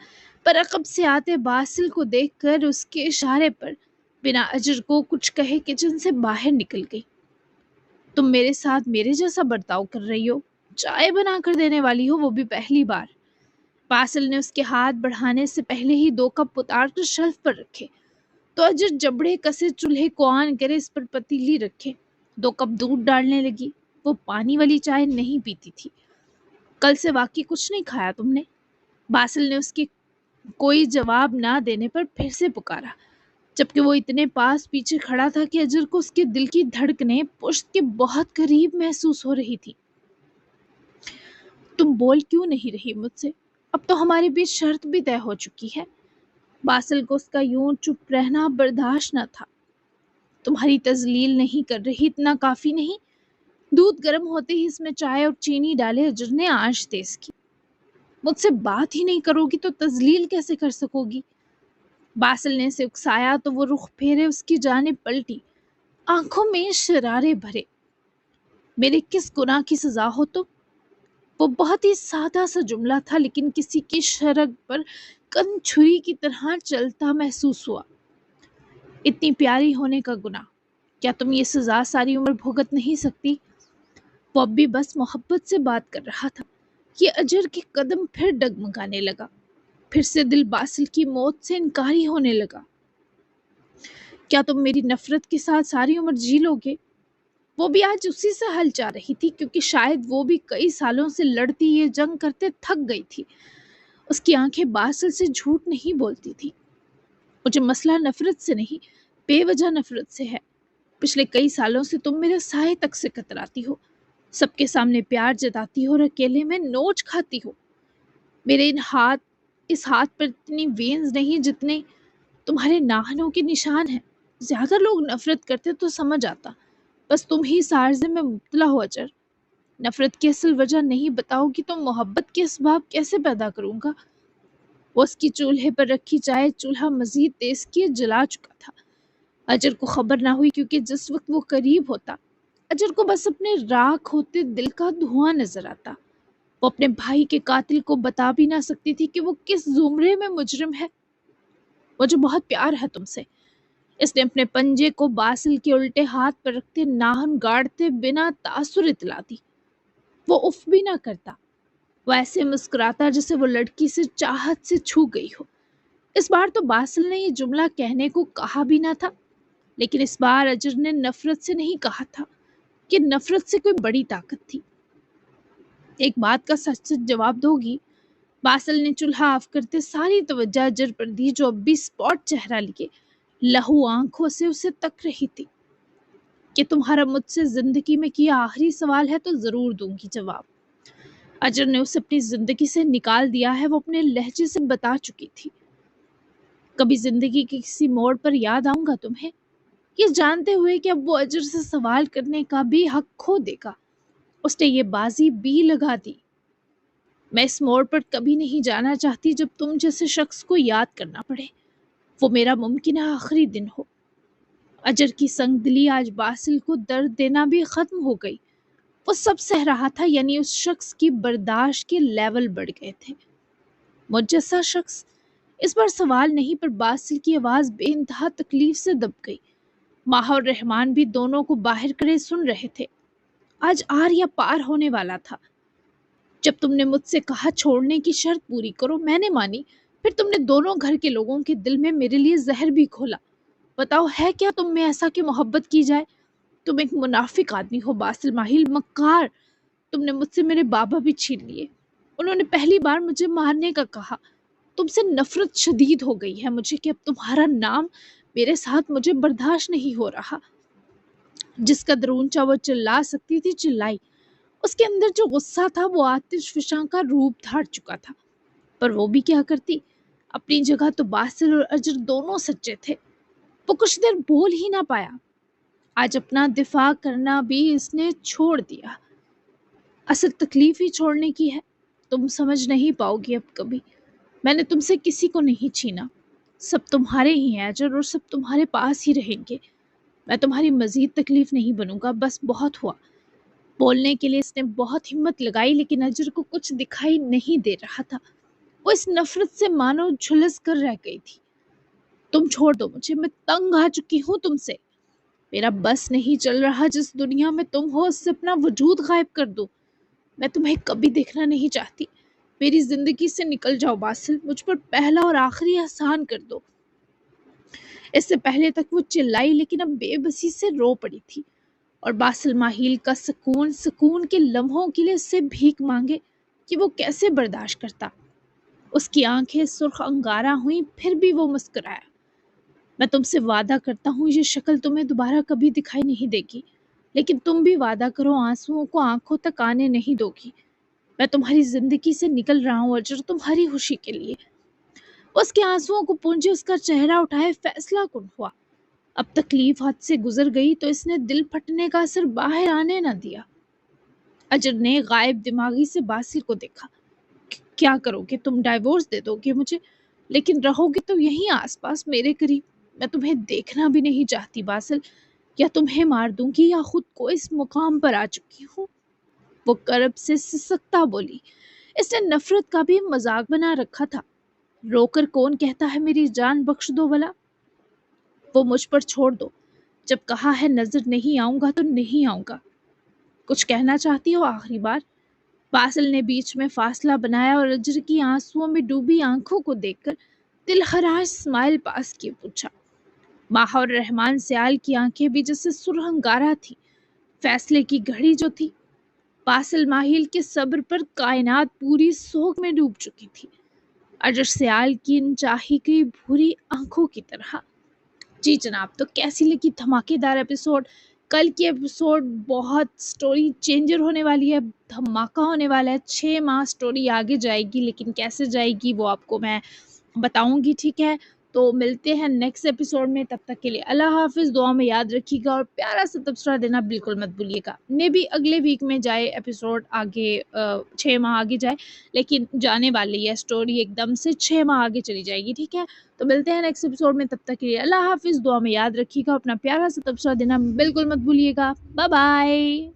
پر عقب سے آتے باسل کو دیکھ کر اس کے اشارے پر بنا اجر کو کچھ کہے کچن سے باہر نکل گئی. تم میرے ساتھ میرے جیسا برتاؤ کر رہی ہو، چائے بنا کر دینے والی ہو، وہ بھی پہلی بار. باسل نے اس کے ہاتھ بڑھانے سے پہلے ہی 2 کپ اتار کر شیلف پر رکھے تو اجر جبڑے کسے چولہے کو آن کرے اس پر پتیلی رکھے 2 کپ دودھ ڈالنے لگی. وہ پانی والی چائے نہیں پیتی تھی. کل سے واقعی کچھ نہیں کھایا تم نے؟ باسل نے اس کے کوئی جواب نہ دینے پر پھر سے پکارا، جبکہ وہ اتنے پاس پیچھے کھڑا تھا کہ اجر کو اس کے دل کی دھڑکنیں پشت کے بہت قریب محسوس ہو رہی تھی. تم بول کیوں نہیں رہی مجھ سے؟ اب تو ہمارے بیچ شرط بھی طے ہو چکی ہے۔ باسل کو اس کا یوں چپ رہنا برداشت نہ تھا۔ تمہاری تذلیل نہیں کر رہی، اتنا کافی نہیں؟ دودھ گرم ہوتے ہی اس میں چائے اور چینی ڈالے اجر نے آنچ تیز کی۔ مجھ سے بات ہی نہیں کرو گی تو تذلیل کیسے کر سکو گی؟ باسل نے اسے اکسایا تو وہ رخ پھیرے اس کی جانب پلٹی، آنکھوں میں شرارے بھرے۔ میرے کس گناہ کی سزا ہو تم؟ وہ بہت ہی سادہ سا جملہ تھا لیکن کسی کی شرگ پر کن چھری کی طرح چلتا محسوس ہوا۔ اتنی پیاری ہونے کا گناہ، کیا تم یہ سزا ساری عمر بھگت نہیں سکتی؟ وہ اب بھی بس محبت سے بات کر رہا تھا کہ اجر کے قدم پھر ڈگمگانے لگا، پھر سے دل باسل کی موت سے انکاری ہونے لگا۔ کیا تم میری نفرت کے ساتھ ساری عمر جی لو گے؟ وہ بھی آج اسی سے حل چاہ رہی تھی، کیونکہ شاید وہ بھی کئی سالوں سے لڑتی یہ جنگ کرتے تھک گئی تھی۔ اس کی آنکھیں باسل سے جھوٹ نہیں بولتی تھی۔ مجھے مسئلہ نفرت سے نہیں، بے وجہ نفرت سے ہے۔ پچھلے کئی سالوں سے تم میرے سائے تک سے کتراتی ہو، سب کے سامنے پیار جتاتی ہو اور اکیلے میں نوچ کھاتی ہو۔ میرے اس ہاتھ پر اتنی وینز نہیں جتنے تمہارے ناخنوں کے نشان ہیں۔ زیادہ لوگ نفرت کرتے تو سمجھ آتا، بس تم ہی سارزے میں مبتلا ہو اجر۔ نفرت کی اصل وجہ نہیں بتاؤ گی تو محبت کے اسباب کیسے پیدا کروں گا؟ وہ اس کی چولہے پر رکھی چائے چولہا مزید تیز کیے جلا چکا تھا۔ اجر کو خبر نہ ہوئی، کیونکہ جس وقت وہ قریب ہوتا اجر کو بس اپنے راکھ ہوتے دل کا دھواں نظر آتا۔ وہ اپنے بھائی کے قاتل کو بتا بھی نہ سکتی تھی کہ وہ کس زمرے میں مجرم ہے۔ مجھے بہت پیار ہے تم سے۔ اس نے اپنے پنجے کو باسل کے الٹے ہاتھ پر رکھتے ناخن گاڑتے بنا تاثر اطلاع دی۔ وہ اف بھی نہ کرتا، وہ ایسے مسکراتا جسے وہ لڑکی سے چاہت سے چھو گئی ہو۔ اس بار تو باسل نے یہ جملہ کہنے کو کہا بھی نہ تھا، لیکن اس بار اجر نے نفرت سے نہیں کہا تھا کہ نفرت سے کوئی بڑی طاقت تھی۔ ایک بات کا سچ سچ جواب دو گی؟ باسل نے چولہا آف کرتے ساری توجہ اجر پر دی، جو اب بھی اسپاٹ چہرہ لیے لہو آنکھوں سے اسے تک رہی تھی۔ کہ تمہارا مجھ سے زندگی میں کیا آخری سوال ہے تو ضرور دوں گی جواب۔ اجر نے اسے اپنی زندگی سے نکال دیا ہے، وہ اپنے لہجے سے بتا چکی تھی۔ کبھی زندگی کے کسی موڑ پر یاد آؤں گا تمہیں، یہ جانتے ہوئے کہ اب وہ اجر سے سوال کرنے کا بھی حق کھو دے گا۔ اس نے یہ بازی بھی لگا دی۔ میں اس موڑ پر کبھی نہیں جانا چاہتی جب تم جیسے شخص کو یاد کرنا پڑے، وہ میرا ممکنہ آخری دن ہو۔ اجر کی سنگ دلی آج باسل کو درد دینا بھی ختم ہو گئی۔ وہ سب سہ رہا تھا، یعنی اس شخص کی برداشت کے لیول بڑھ گئے تھے۔ مجھ جیسا شخص؟ اس بار سوال نہیں، پر باسل کی آواز بے انتہا تکلیف سے دب گئی۔ ماہ اور رحمان بھی دونوں کو باہر کرے سن رہے تھے۔ آج آر یا پار ہونے والا تھا۔ جب تم نے مجھ سے کہا چھوڑنے کی شرط پوری کرو، میں نے مانی، پھر تم نے دونوں گھر کے لوگوں کے دل میں میرے لیے زہر بھی کھولا۔ بتاؤ ہے کیا تم میں ایسا کہ محبت کی جائے؟ تم ایک منافق آدمی ہو باسل ماہل، مکار۔ تم نے مجھ سے میرے بابا بھی چھین لیے۔ انہوں نے پہلی بار مجھے مارنے کا کہا۔ تم سے نفرت شدید ہو گئی ہے مجھے کہ اب تمہارا نام میرے ساتھ مجھے برداشت نہیں ہو رہا۔ جس قدر اونچا وہ چلا سکتی تھی چلائی۔ اس کے اندر جو غصہ تھا وہ آتش فشاں کا روپ دھار چکا تھا، پر وہ بھی کیا کرتی؟ اپنی جگہ تو باسل اور اجر دونوں سچے تھے۔ وہ کچھ دیر بول ہی نہ پایا۔ آج اپنا دفاع کرنا بھی اس نے چھوڑ دیا۔ اصل تکلیف ہی چھوڑنے کی ہے، تم سمجھ نہیں پاؤ گی اب کبھی۔ میں نے تم سے کسی کو نہیں چھینا، سب تمہارے ہی ہیں اجر، اور سب تمہارے پاس ہی رہیں گے۔ میں تمہاری مزید تکلیف نہیں بنوں گا، بس بہت ہوا۔ بولنے کے لیے اس نے بہت ہمت لگائی، لیکن اجر کو کچھ دکھائی نہیں دے رہا تھا۔ وہ اس نفرت سے مانو جھلس کر رہ گئی تھی۔ تم چھوڑ دو مجھے، میں تنگ آ چکی ہوں تم سے۔ میرا بس نہیں چل رہا جس دنیا میں تم ہو اس سے اپنا وجود غائب کر دو۔ میں تمہیں کبھی دیکھنا نہیں چاہتی۔ میری زندگی سے نکل جاؤ باسل، مجھ پر پہلا اور آخری احسان کر دو۔ اس سے پہلے تک وہ چلائی، لیکن اب بے بسی سے رو پڑی تھی، اور باسل ماہیل کا سکون کے لمحوں کے لیے اس سے بھیک مانگے کہ وہ کیسے برداشت کرتا۔ اس کی آنکھیں سرخ انگارہ ہوئیں، پھر بھی وہ مسکرایا۔ میں تم سے وعدہ کرتا ہوں یہ شکل تمہیں دوبارہ کبھی دکھائی نہیں دے گی، لیکن تم بھی وعدہ کرو آنسوؤں کو آنکھوں تک آنے نہیں دو گی۔ میں تمہاری زندگی سے نکل رہا ہوں اجر، تمہاری خوشی کے لیے۔ اس کے آنسوؤں کو پونجے اس کا چہرہ اٹھائے فیصلہ کن ہوا۔ اب تکلیف حد سے گزر گئی تو اس نے دل پھٹنے کا اثر باہر آنے نہ دیا۔ اجر نے غائب دماغی سے باسل کو دیکھا۔ کیا کرو گے تم؟ ڈائیورس دے دو گے مجھے؟ لیکن رہو گے تو یہیں آس پاس میرے قریب۔ میں تمہیں دیکھنا بھی نہیں چاہتی باسل، یا تمہیں مار دوں گی یا خود کو اس مقام پر آ چکی ہوں۔ وہ کرب سے سسکتا بولی۔ اس نے نفرت کا بھی مذاق بنا رکھا تھا۔ رو کر کون کہتا ہے میری جان بخش دو بلا؟ وہ مجھ پر چھوڑ دو، جب کہا ہے نظر نہیں آؤں گا تو نہیں آؤں گا۔ کچھ کہنا چاہتی ہو آخری بار؟ باسل نے بیچ میں فاصلہ بنایا اور اجر کی آنسوؤں میں ڈوبی آنکھوں کو دیکھ کر دل خراش اسمائل پاس کیے پوچھا۔ ماہور رحمان سیال کی آنکھیں بھی جیسے سرہنگارا تھی۔ فیصلے کی گھڑی جو تھی، باسل ماہل کے صبر پر کائنات پوری سوگ میں ڈوب چکی تھی، اجر سیال کی ان چاہی گئی بھوری آنکھوں کی طرح۔ جی جناب، تو کیسی لگی دھماکے دار ایپیسوڈ؟ کل کی ایپیسوڈ بہت سٹوری چینجر ہونے والی ہے، دھماکہ ہونے والا ہے۔ 6 ماہ سٹوری آگے جائے گی، لیکن کیسے جائے گی وہ آپ کو میں بتاؤں گی، ٹھیک ہے؟ تو ملتے ہیں نیکسٹ ایپیسوڈ میں، تب تک کے لیے اللہ حافظ، دعا میں یاد رکھیے گا اور پیارا سا تبصرہ دینا بالکل مت بھولیے گا۔ نے بھی اگلے ویک میں جائے ایپیسوڈ آگے، 6 ماہ آگے جائے، لیکن جانے والی ہے سٹوری ایک دم سے 6 ماہ آگے چلی جائے گی، ٹھیک ہے؟ تو ملتے ہیں نیکسٹ ایپیسوڈ میں، تب تک کے لیے اللہ حافظ، دعا میں یاد رکھیے گا، اپنا پیارا سا تبصرہ دینا بالکل مت بھولیے گا۔ Bye bye.